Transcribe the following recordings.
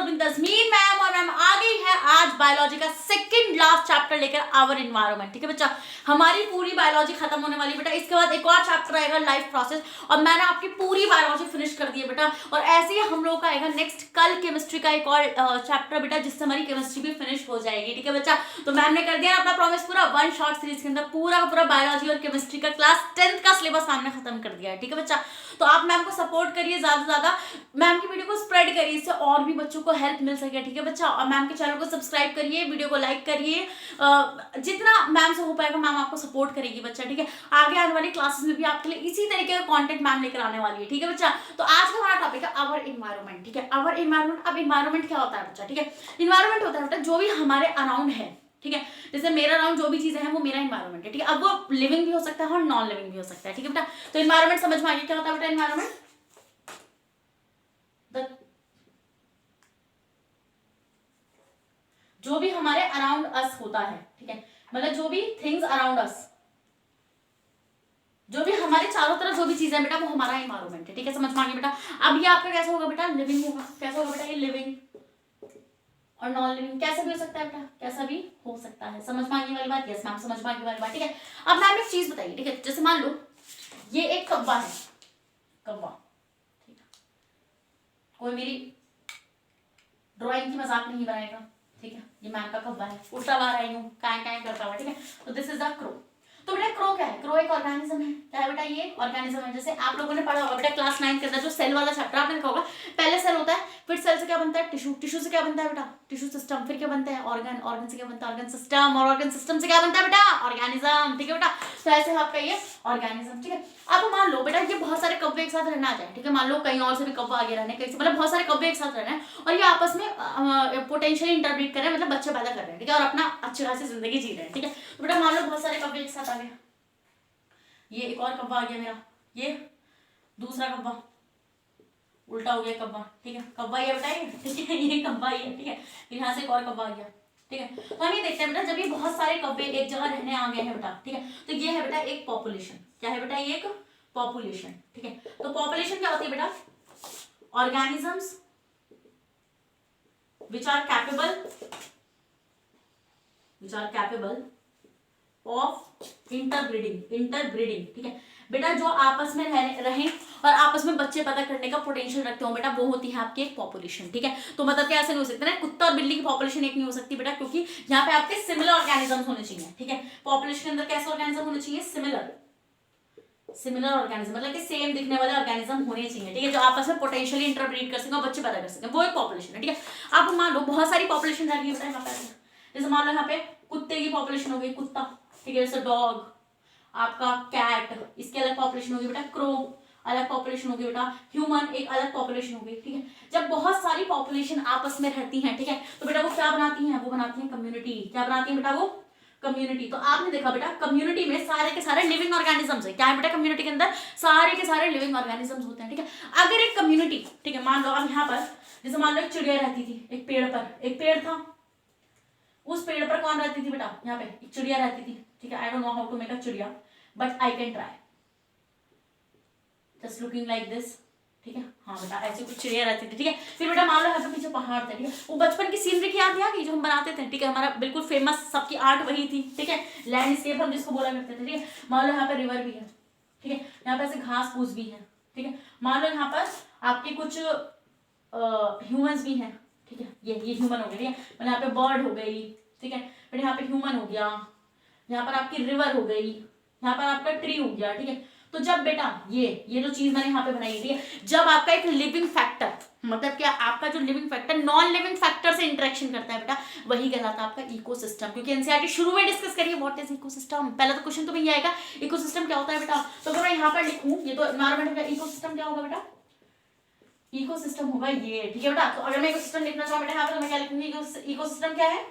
अपनी तस्मीन मैम, और मैम आ गई है आज बायोलॉजी का सेकंड लास्ट चैप्टर लेकर, आवर इन्वायरमेंट। ठीक है बच्चा, हमारी पूरी बायोलॉजी खत्म होने वाली बेटा। इसके बाद एक और चैप्टर आएगा लाइफ प्रोसेस, और मैंने आपकी पूरी बायोलॉजी फिनिश कर दी है बेटा। और ऐसे ही हम लोग का आएगा नेक्स्ट कल केमिस्ट्री का एक और चैप्टर बेटा, जिससे हमारी केमिस्ट्री भी फिनिश हो जाएगी। ठीक है बच्चा, तो मैम ने कर दिया अपना प्रॉमिस पूरा। वन शॉर्ट सीरीज के अंदर पूरा बायोलॉजी और केमिस्ट्री का क्लास 10th का सिलेबस मैम ने खत्म कर दिया है। ठीक है बच्चा, तो आप मैम को सपोर्ट करिए, ज्यादा से ज्यादा मैम की वीडियो को स्प्रेड करिए, इससे और भी बच्चों को हेल्प मिल सके। ठीक है बच्चा, और मैम के चैनल को सब्सक्राइब करिए, वीडियो को लाइक करिए, जितना मैम से हो पाएगा मैम आपको सपोर्ट करेगी बच्चा। ठीक है, आगे आने वाली क्लासेस में भी आपके लिए इसी तरीके का कंटेंट मैम लेकर आने वाली है। ठीक है बच्चा, तो आज का हमारा टॉपिक है आवर इन्वायरमेंट। ठीक है, आवर इन्वायरमेंट। अब इन्वायरमेंट क्या होता है बच्चा? ठीक है, इन्वायरमेंट होता है बेटा जो भी हमारे अराउंड है। ठीक है, जैसे मेरा अराउंड जो भी चीजें हैं वो मेरा इन्वायरमेंट है। ठीक है, अब वो लिविंग भी हो सकता है और नॉन लिविंग भी हो सकता है। ठीक है बेटा, तो इन्वायरमेंट समझ में आ गया क्या होता है बेटा इन्वायरमेंट? जो भी हमारे अराउंड अस होता है। ठीक है, मतलब जो भी थिंग्स अराउंड अस, जो भी हमारे चारों तरफ जो भी चीजें हैं बेटा वो हमारा इन्वायरमेंट है। ठीक है, समझ में आ गया बेटा? अब ये आपका कैसा होगा बेटा? लिविंग होगा। कैसा होगा बेटा? ये लिविंग और नॉन लिविंग कैसा भी हो सकता है बेटा, कैसा भी हो सकता है। समझ में आने वाली बात? यस मैम, समझ में आने वाली बात। ठीक है, अब मैम एक चीज बताइए। ठीक है, जैसे मान लो ये एक कब्बा है, कब्बा। ठीक है, कोई मेरी ड्राइंग की मजाक नहीं बनाएगा। ठीक है, ये मैम का कब्बा है, उल्टा बाहर आई हूँ, काय करता हुआ। ठीक है, तो दिस इज द क्रो। तो बेटा क्रो क्या है? क्रो एक ऑर्गेनिज्म है। क्या है बेटा? ये ऑर्गेनिज्म है। जैसे आप लोगों ने पढ़ा होगा बेटा क्लास 9 के अंदर जो सेल वाला चैप्टर आपने देखा होगा, पहले सेल होता है, फिर सेल से क्या बनता है? टिश्यू। टिश्यू से क्या बनता है बेटा? Tissue system. फिर क्या बनता है? ऑर्गन। ऑर्गन से क्या बनता है? Organ system. और ऑर्गन सिस्टम से क्या बनता है बेटा? ऑर्गेनिज्म। ठीक है बेटा, तो ऐसे आपका ये ऑर्गेनिज्म। ठीक है, अब मान लो बेटा ये बहुत सारे कब्बे एक साथ रहना आ जाए। ठीक है, मान लो कहीं और से भी कब्बा आगे रहने, कहीं से, मतलब बहुत सारे कब्बे एक साथ रहना है और ये आपस में पोटेंशियली इंटरब्रीड कर रहे हैं, मतलब बच्चे पैदा कर रहे हैं। ठीक है, और अपना अच्छी खासी जिंदगी जी रहे हैं। ठीक है, तो बेटा मान लो बहुत सारे कब्बे एक साथ आ गए, ये एक और कब्बा आ गया मेरा, ये दूसरा कब्बा, उल्टा हो गया कब्बा। ठीक है, कब्बा ये बेटा ये, ठीक है, ये कब्बा ही है। ठीक है, फिर यहाँ से एक और कब्बा आ गया। ठीक है, तो हम ये देखते हैं बेटा जब ये बहुत सारे कब्बे एक जगह रहने आ गए हैं बेटा। ठीक है, तो ये है बेटा एक पॉपुलेशन। क्या है बेटा? ये एक पॉपुलेशन। ठीक है, तो पॉपुलेशन क्या होती है बेटा? Organisms which are capable of interbreeding। ठीक है बेटा, जो आपस में रहें और आपस में बच्चे पैदा करने का पोटेंशियल रखते हो बेटा, वो होती है आपकी एक पॉपुलेशन। ठीक है, तो मतलब क्या ऐसे नहीं हो सकता ना, कुत्ता और बिल्ली की पॉपुलेशन एक नहीं हो सकती बेटा, क्योंकि यहाँ पे आपके सिमिलर ऑर्गेनिजम्स होने चाहिए। ठीक है, पॉपुलेशन के अंदर कैसे ऑर्गेनिज्म होने चाहिए? सिमिलर ऑर्गेनिज्म, मतलब कि सेम दिखने वाले ऑर्गेनिज्म होने चाहिए। ठीक है, जो आपस में पोटेंशियली इंटरब्रीड कर सकें और बच्चे पैदा कर सकें, वो एक पॉपुलेशन है। ठीक है, अब मान लो बहुत सारी पॉपुलेशन रह रही है बेटा यहाँ पे, जैसे मान लो यहाँ पे कुत्ते की पॉपुलेशन हो गई, कुत्ता। ठीक है, जैसे डॉग, आपका कैट, इसकी अलग पॉपुलेशन होगी बेटा, क्रो अलग पॉपुलेशन होगी बेटा, ह्यूमन एक अलग पॉपुलेशन होगी। ठीक है, जब बहुत सारी पॉपुलेशन आपस में रहती हैं, ठीक है, तो बेटा वो क्या बनाती हैं? वो बनाती हैं कम्युनिटी। क्या बनाती है बेटा? वो कम्युनिटी। तो आपने देखा बेटा कम्युनिटी में सारे के सारे लिविंग ऑर्गेनिजम्स है। क्या है बेटा? कम्युनिटी के अंदर सारे के सारे लिविंग ऑर्गेनिजम्स होते हैं। ठीक है, अगर एक कम्युनिटी, ठीक है, मान लो अब यहाँ पर जैसे मान लो एक चिड़िया रहती थी एक पेड़ पर, एक पेड़ था, उस पेड़ पर कौन रहती थी बेटा? यहाँ पे एक चिड़िया रहती थी। ठीक है, I don't know how to make a चिड़िया, but I can try, just looking like this. ठीक है, हाँ बेटा ऐसी कुछ चिड़िया रहती थी। ठीक है, फिर बेटा मान लो यहाँ पे पीछे पहाड़ थे। ठीक है, वो बचपन की सीनरी की याद आ गई जो हम बनाते थे। ठीक है, हमारा बिल्कुल फेमस सबकी आर्ट वही थी। ठीक है, लैंडस्केप हम जिसको बोला करते थे। ठीक है, मान लो यहाँ पे रिवर भी है। ठीक है, यहाँ पे ऐसे घास फूस भी है। ठीक है, मान लो यहाँ पर आपके कुछ ह्यूमंस भी हैं। ठीक है, ये ह्यूमन हो गए। ठीक है, मतलब यहाँ पे बर्ड हो गई। ठीक है, फिर यहाँ पे ह्यूमन हो गया, यहाँ पर आपकी रिवर हो गई, यहाँ पर आपका ट्री हो गया। ठीक है, तो जब बेटा ये जो चीज मैंने यहाँ पे बनाई है, जब आपका एक लिविंग फैक्टर, मतलब क्या आपका जो living factor non living factor से इंटरेक्शन करता है बेटा, वही कहलाता है आपका इकोसिस्टम। क्योंकि एनसीईआरटी शुरू में डिस्कस करिए व्हाट इज इकोसिस्टम, पहला तो क्वेश्चन तो यही आएगा इकोसिस्टम क्या होता है बेटा। तो अगर मैं यहाँ पर लिखूं ये तो एनवायरमेंट का, इकोसिस्टम क्या होगा बेटा? इकोसिस्टम होगा ये। ठीक है बेटा, तो अगर मैं इकोसिस्टम लिखना चाहूँ बेटा यहाँ पर, तो मैं क्या लिखूंगी? इकोसिस्टम क्या है?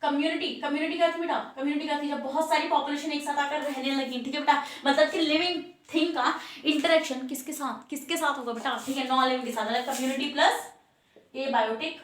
कम्युनिटी। कम्युनिटी क्या थी बेटा? कम्युनिटी क्या थी? जब बहुत सारी पॉपुलेशन एक साथ आकर रहने लगी। ठीक है बेटा, मतलब कि लिविंग थिंग का इंटरेक्शन किसके साथ होगा बेटा? ठीक है, नॉन लिविंग के साथ, मतलब community plus abiotic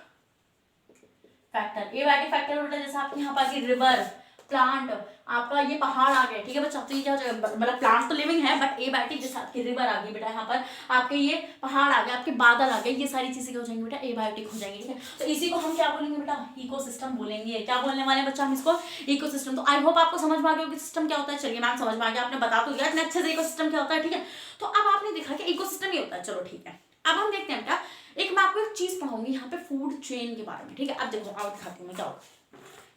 factor. Abiotic factor बेटा जैसे आपके यहाँ पर रिवर, प्लांट, आपका ये पहाड़ आ गया, ठीक है बच्चा। तो ये क्या हो जाएगा, मतलब प्लांट तो लिविंग है बट एबायोटिक, जैसे आपकी रिवर आ गई बेटा, यहाँ पर आपके ये पहाड़ आ गए, आपके बादल आ गए, ये सारी चीजें क्या हो जाएंगी बेटा, एबायोटिक हो जाएंगी, ठीक है। तो इसी को हम क्या बोलेंगे बेटा, इकोसिस्टम बोलेंगे। क्या बोलने वाले बच्चा हम इसको, इकोसिस्टम। तो आई होप आपको समझ में आ गया कि सिस्टम क्या होता है। चलिए मैम समझ में आ गया, आपने बता तो दिया इतने अच्छे से इकोसिस्टम क्या होता है, ठीक है। तो अब आपने देखा कि इकोसिस्टम ये होता है, चलो ठीक है। अब हम देखते हैं बेटा, एक मैं आपको एक चीज पढ़ाऊंगी यहाँ पे फूड चेन के बारे में, ठीक है। अब देखो आओ दिखाती हूँ मैं क्या होगा।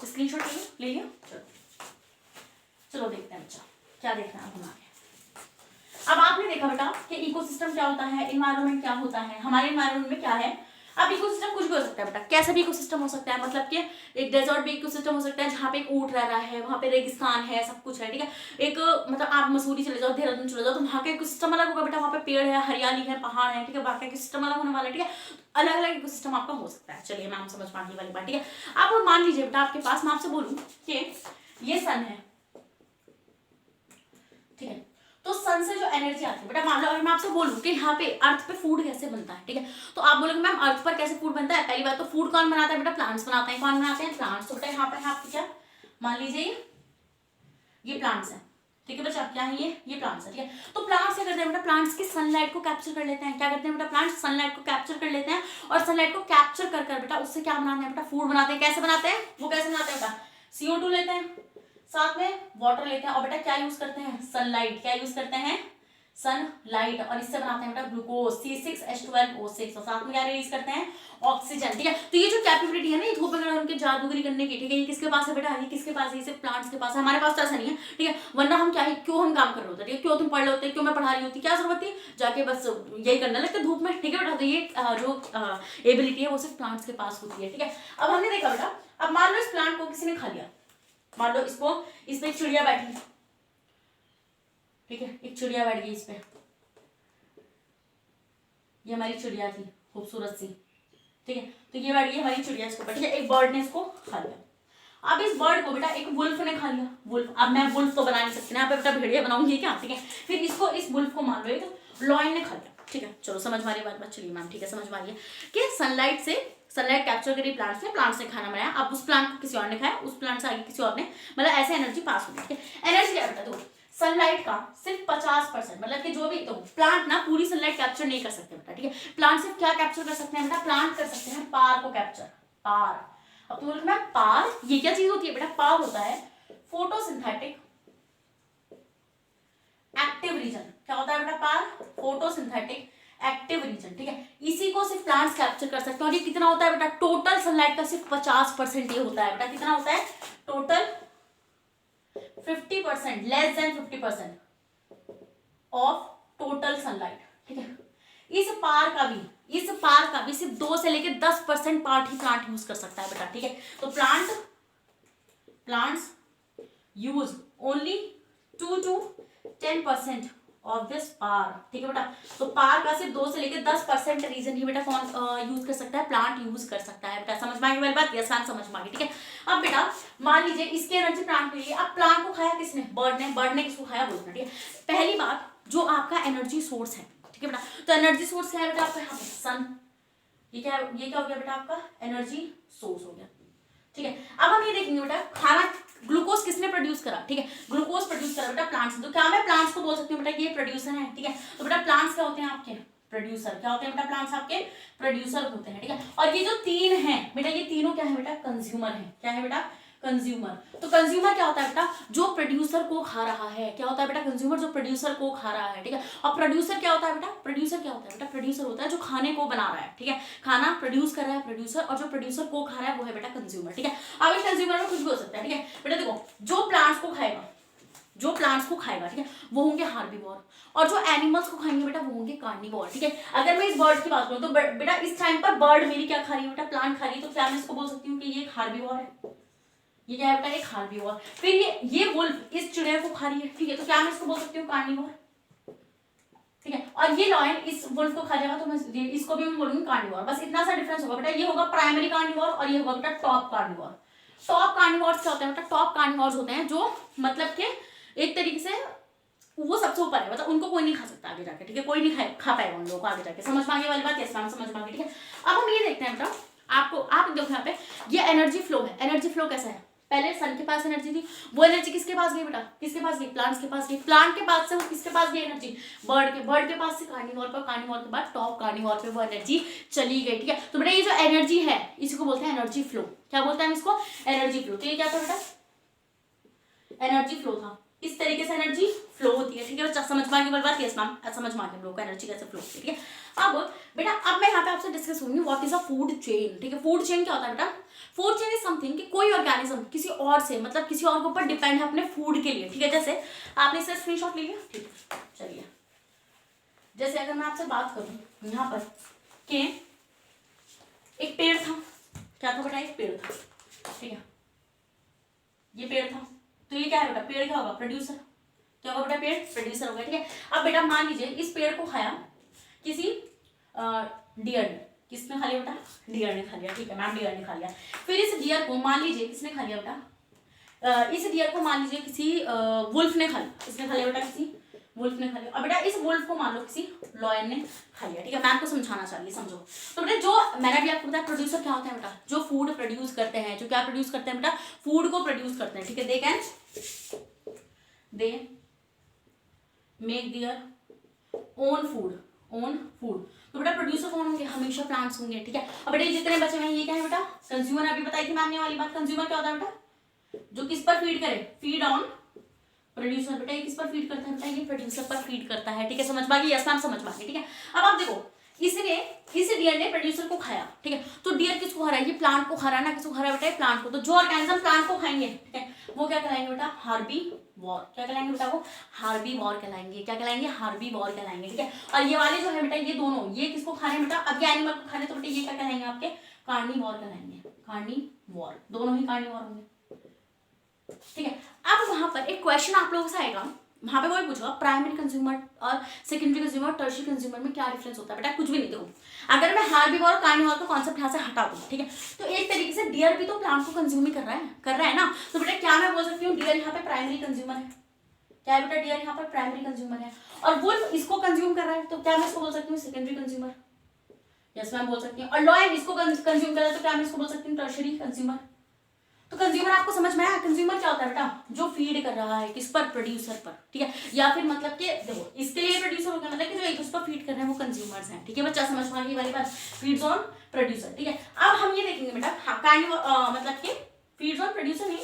स्क्रीनशॉट ले लिया, चलो देखते हैं बच्चा क्या देखना है हमें आगे। अब आपने देखा बेटा कि इकोसिस्टम क्या होता है, इन्वायरमेंट क्या होता है, हमारे इन्वायरमेंट में क्या है। अब इकोसिस्टम कुछ भी हो सकता है बेटा, कैसा भी इकोसिस्टम हो सकता है, मतलब कि एक डेजर्ट भी इकोसिस्टम हो सकता है जहाँ पे एक ऊंट रह रहा है, वहाँ पे रेगिस्तान है, सब कुछ है, ठीक है। एक मतलब आप मसूरी चले जाओ, देहरादून चले जाओ, तो वहाँ का इकोसिस्टम अलग होगा बेटा, वहाँ पे पेड़ है, हरियाली है, पहाड़ है, ठीक है, वहाँ का इकोसिस्टम अलग होने वाला है, ठीक है। अलग अलग इकोसिस्टम आपका हो सकता है। चलिए मैम समझ पाने वाली बात, ठीक है। अब मान लीजिए बेटा आपके पास, मैं आपसे बोलूँ कि ये सन है, ठीक है। तो सन से जो एनर्जी आती है बेटा, मान लो अगर मैं आपसे बोलूं कि यहाँ पे अर्थ पे फूड कैसे बनता है, ठीक है। तो आप बोलोगे मैम अर्थ पर कैसे फूड बनता है। पहली बात तो फूड कौन बनाता है बेटा, प्लांट्स बनाते हैं। कौन बनाते हैं, प्लांट्स। तो बेटा यहाँ पे आपके क्या, मान लीजिए ये प्लांट्स है, ठीक है बच्चा, क्या है ये प्लांट्स है, ठीक है। तो प्लांट्स क्या करते हैं बेटा, प्लांट्स की सनलाइट को कैप्चर कर लेते हैं। क्या करते हैं बेटा, प्लांट्स सनलाइट को कैप्चर कर लेते हैं, और सनलाइट को कैप्चर कर कर बेटा उससे क्या बनाते हैं बेटा, फूड बनाते हैं। कैसे बनाते हैं, वो कैसे बनाते हैं बेटा, CO2 लेते हैं, साथ में वाटर लेते हैं, और बेटा क्या यूज करते हैं, सनलाइट। क्या यूज करते हैं, सनलाइट, और इससे बनाते हैं बेटा ग्लूकोज C6H12O6, और साथ में क्या रिलीज करते हैं, ऑक्सीजन, ठीक है। तो ये जो कैपेबिलिटी है ना, ये धूप वगैरह उनके जादूगरी करने की, ठीक है, ये किसके पास है बेटा, ये किसके पास है, ये सिर्फ प्लांट्स के पास है। हमारे पास तो ऐसा नहीं है, ठीक है। वरना हम क्या है, क्यों हम काम कर रहे होते, ठीक है, क्यों तुम पढ़ रहे होते, क्यों मैं पढ़ा रही होती, क्या जरूरत थी, जाके बस यही करने लगते धूप में, ठीक है बेटा। तो ये जो एबिलिटी है वो सिर्फ प्लांट्स के पास होती है, ठीक है। अब हमने देखा बेटा, अब मान लो इस प्लांट को किसी ने खा लिया, मान लो इसको, इसमें एक चिड़िया बैठी, ठीक है, एक चिड़िया बैठ गई इस पे, ये हमारी चिड़िया थी खूबसूरत सी, ठीक है। तो ये बैठ गई हमारी चिड़िया इसको, ठीक है, एक बर्ड ने इसको खा लिया। अब इस बर्ड को बेटा एक वुल्फ ने खा लिया, वुल्फ। अब मैं वुल्फ तो बना नहीं सकती ना, यहाँ पे बेटा भेड़िया बनाऊंगी क्या, ठीक है। फिर इसको, इस वुल्फ को मान लो एक लॉयन ने खा लिया, ठीक है। चलो समझ मारिए बात, चलिए मैम ठीक है समझ मारिए कि सनलाइट कैप्चर करी प्लांट्स ने खाना बनाया। अब उस प्लांट को किसी और ने खाया, उस प्लांट से आगे किसी और ने, मतलब ऐसे एनर्जी पास हो गई, ठीक है। एनर्जी क्या बेटा, देखो सनलाइट का सिर्फ 50%, मतलब कि जो भी, तो प्लांट ना पूरी सनलाइट कैप्चर नहीं कर सकते बेटा, ठीक है। प्लांट सिर्फ क्या कैप्चर कर सकते हैं बेटा, प्लांट कर सकते हैं पार को कैप्चर, पार। अब तुम बोलोगे मैम पार ये क्या चीज होती है बेटा, पार होता है फोटोसिंथेटिक एक्टिव रीजन। क्या होता है बेटा, पार फोटोसिंथेटिक एक्टिव रीजन, ठीक है। इसी को सिर्फ प्लांट्स कैप्चर कर सकते हैं, और ये कितना होता है बेटा, टोटल सनलाइट का सिर्फ 50% ये होता है बेटा। कितना होता है total, 50%, less than 50% of total sunlight, ठीक है। इस पार का भी सिर्फ 2 से लेकर 10% पार्ट ही प्लांट यूज कर सकता है बेटा, ठीक है। तो plants use only 2 to 10% of this पार, ठीक है बेटा। तो पार का सिर्फ 2 से लेकर 10% रीजन ही बेटा कौन यूज कर सकता है, प्लांट यूज कर सकता है बेटा। समझ में आ गई मेरी बात, यस मैम समझ में आ गई, ठीक है। अब बेटा मान लीजिए इसकी एनर्जी प्लांट मिली, अब प्लांट को खाया किसने, बर्ड ने किसको खाया, बोलना, ठीक है। पहली बात जो आपका एनर्जी सोर्स है, ठीक है बेटा, तो एनर्जी सोर्स क्या है बेटा आपका, यहाँ पे सन, ये क्या हो गया बेटा आपका एनर्जी सोर्स हो गया, ठीक है। अब हम ये देखेंगे बेटा, खाना ग्लूकोज किसने प्रोड्यूस करा, ठीक है, ग्लूकोज प्रोड्यूस करा बेटा प्लांट्स। तो क्या मैं प्लांट्स को बोल सकती हूँ बेटा ये प्रोड्यूसर है, ठीक है। तो बेटा प्लांट्स क्या होते हैं आपके प्रोड्यूसर, क्या होते हैं बेटा प्लांट्स आपके प्रोड्यूसर होते हैं, ठीक है। और ये जो 3 हैं बेटा, ये तीनों क्या है बेटा, कंज्यूमर है। क्या है बेटा, कंज्यूमर। तो कंज्यूमर क्या होता है बेटा, जो प्रोड्यूसर को खा रहा है। क्या होता है बेटा, कंज्यूमर जो प्रोड्यूसर को खा रहा है, ठीक है। और प्रोड्यूसर क्या होता है बेटा, प्रोड्यूसर होता है जो खाने को बना रहा है, ठीक है। खाना प्रोड्यूस कर रहा है प्रोड्यूसर, और जो प्रोड्यूसर को खा रहा है वो है बेटा कंज्यूमर, ठीक है। अब इस कंज्यूमर में कुछ भी हो सकता है, ठीक है बेटा। देखो जो प्लांट्स को खाएगा, ठीक है, वो होंगे हार्बीवोर, और जो एनिमल्स को खाएंगे बेटा वो होंगे कार्निवोर, ठीक है। अगर मैं इस बर्ड की बात करूं तो बेटा इस टाइम पर बर्ड मेरी क्या खा रही है बेटा, प्लांट खा रही है। तो क्या मैं इसको बोल सकती हूँ कि ये एक हार्बीवोर है, ये क्या है बेटा, एक हार्बीवोर। फिर ये वुल्फ इस चिड़िया को खा रही है, ठीक है, तो क्या मैं इसको बोल सकती हूँ कार्निवोर, ठीक है। और ये लॉयन इस वुल्फ को खा जाएगा, तो मैं इसको भी मैं बोलूंगी कार्निवोर। बस इतना सा डिफरेंस होगा बेटा, ये होगा प्राइमरी कार्निवोर और ये होगा बेटा टॉप कार्निवोर। टॉप कार्निवोर्स क्या होते हैं बेटा, टॉप कार्निवोर्स होते हैं जो मतलब के एक तरीके से वो सबसे ऊपर है, मतलब उनको कोई नहीं खा सकता आगे जाके, ठीक है, कोई नहीं खा पाएगा उन लोगों को आगे जाके। समझ में आने वाली बात, यस मैम समझ में आ गई, ठीक है। अब हम ये देखते हैं बेटा, आप देखो यहाँ पे ये एनर्जी फ्लो है। एनर्जी फ्लो कैसा है, पहले सन के पास एनर्जी थी, वो एनर्जी किसके पास गई बेटा, किसके पास गई, प्लांट्स के पास गई, प्लांट के पास से वो किसके पास गई एनर्जी, बर्ड के पास से कार्निवोर पर, कार्निवोर के बाद टॉप कार्निवोर पे वो एनर्जी चली गई। ठीक है, तो बेटा ये जो एनर्जी है इसी को बोलते हैं एनर्जी फ्लो। क्या बोलते हैं इसको, एनर्जी फ्लो। तो ये क्या था बेटा, एनर्जी फ्लो था। इस तरीके से एनर्जी फ्लो होती है। ठीक है बच्चा, समझ में आ गई बात, यस मैम समझ में आ गई हम लोग को एनर्जी कैसे फ्लो होती है। ठीक है, अब बेटा अब मैं यहाँ पे आपसे डिस्कस करूंगी what is a food chain. ठीक है, फूड चेन क्या होता है बेटा, फूड चेन इज समथिंग कि कोई ऑर्गेनिज्म किसी और से, मतलब किसी और के ऊपर डिपेंड है अपने फूड के लिए। ठीक है, जैसे आपने इससे स्क्रीनशॉट ले लिया, ठीक है चलिए, जैसे अगर मैं आपसे बात करूं यहाँ पर कि एक पेड़ था, क्या था बेटा, एक पेड़ था। ठीक है, ये पेड़ था, तो ये क्या है बेटा, पेड़ क्या होगा, प्रोड्यूसर। क्या होगा बेटा, पेड़ प्रोड्यूसर होगा। ठीक है, अब बेटा मान लीजिए इस पेड़ को खाया किसी डियर ने, किसने खा लिया बेटा, डियर ने खा लिया। ठीक है मैम, डियर ने खा लिया। फिर इस डियर को मान लीजिए किसने खा लिया बेटा, इस डियर को मान लीजिए किसी वुल्फ ने खा लिया। किसने खा लिया बेटा, किसी वुल्फ ने खा लिया। अब बेटा इस वुल्फ को मान लो किसी लॉयन ने खा लिया। ठीक है, मैं आपको समझाना चाहिए, समझो। तो बेटा जो मैंने भी आपको बताया, प्रोड्यूसर क्या होता है बेटा, जो फूड प्रोड्यूस करते हैं, जो क्या प्रोड्यूस करते हैं बेटा, फूड को प्रोड्यूस करते हैं। ठीक है, they make their own food, own food. तो बेटा प्रोड्यूसर कौन होंगे, हमेशा प्लांट्स होंगे। ठीक है, अब बेटा जितने बचे हैं ये क्या है बेटा, कंज्यूमर। अभी बताई थी मैम ने वाली बात, कंज्यूमर क्या होता है बेटा, जो किस पर फीड करे, फीड ऑन प्रोड्यूसर। बेटा ये किस पर फीड करता है बेटा, ये प्रोड्यूसर पर फीड करता है। ठीक है, समझ पा गई, यस मैम समझ पा गई। ठीक है, अब आप देखो इसने, इस डियर ने प्रोड्यूसर को खाया। ठीक है, तो डियर किसको खा रहा है, ये प्लांट को खा रहा है ना, किसको खा रहा है बेटा, प्लांट को। तो जो ऑर्गेनिज्म प्लांट को खाएंगे, ठीक है, वो क्या कहलाएंगे बेटा, हार्बीवोर। क्या कहलाएंगे बेटा, वो हार्बीवोर कहलाएंगे। क्या कहलाएंगे, हार्बीवोर कहलाएंगे। ठीक है, और ये वाले जो है बेटा, ये दोनों, ये किसको खा रहे हैं बेटा, अब ये एनिमल को खा रहे हैं, तो बेटा ये क्या कहलाएंगे आपके, कार्निवोर कहलाएंगे। कार्निवोर, दोनों ही कार्निवोर होंगे। ठीक है, अब वहां पर एक क्वेश्चन आप लोगों से आएगा, वहां पे वही पूछा प्राइमरी कंज्यूमर और सेकेंडरी कंज्यूमर, टर्शियरी कंज्यूमर में क्या डिफरेंस होता है बेटा, कुछ भी नहीं। देखो अगर मैं हार्बीवोर और कार्निवोर का कॉन्सेप्ट यहाँ से हटा दूँ, ठीक है, तो एक तरीके से डियर भी तो प्लांट को कंज्यूम ही कर रहा है ना। तो बेटा क्या मैं बोल सकती हूँ, डियर यहाँ पे प्राइमरी कंज्यूमर है। क्या है बेटा, डियर यहाँ पर प्राइमरी कंज्यूमर है, और वुल्फ इसको कंज्यूम कर रहा है, तो क्या मैं इसको बोल सकती हूँ सेकेंडरी कंज्यूमर। यस मैम बोल सकती हूँ। और लॉयन इसको कंज्यूम कर रहा है, तो क्या मैं इसको बोल सकती हूँ टर्शियरी कंज्यूमर। तो कंज्यूमर आपको समझ में आया, कंज्यूमर क्या होता है बेटा, जो फीड कर रहा है किस पर, प्रोड्यूसर पर। ठीक है, या फिर मतलब कि देखो इसके लिए प्रोड्यूसर हो गया, मतलब कि जो एक उस पर फीड कर रहे हैं वो कंज्यूमर्स हैं। ठीक है बच्चा, समझ में आ गई वाली बात, फीड्स ऑन प्रोड्यूसर। ठीक है, अब हम ये देखेंगे बेटा, हाँ कार्निवोर मतलब कि फीड्स ऑन प्रोड्यूसर नहीं,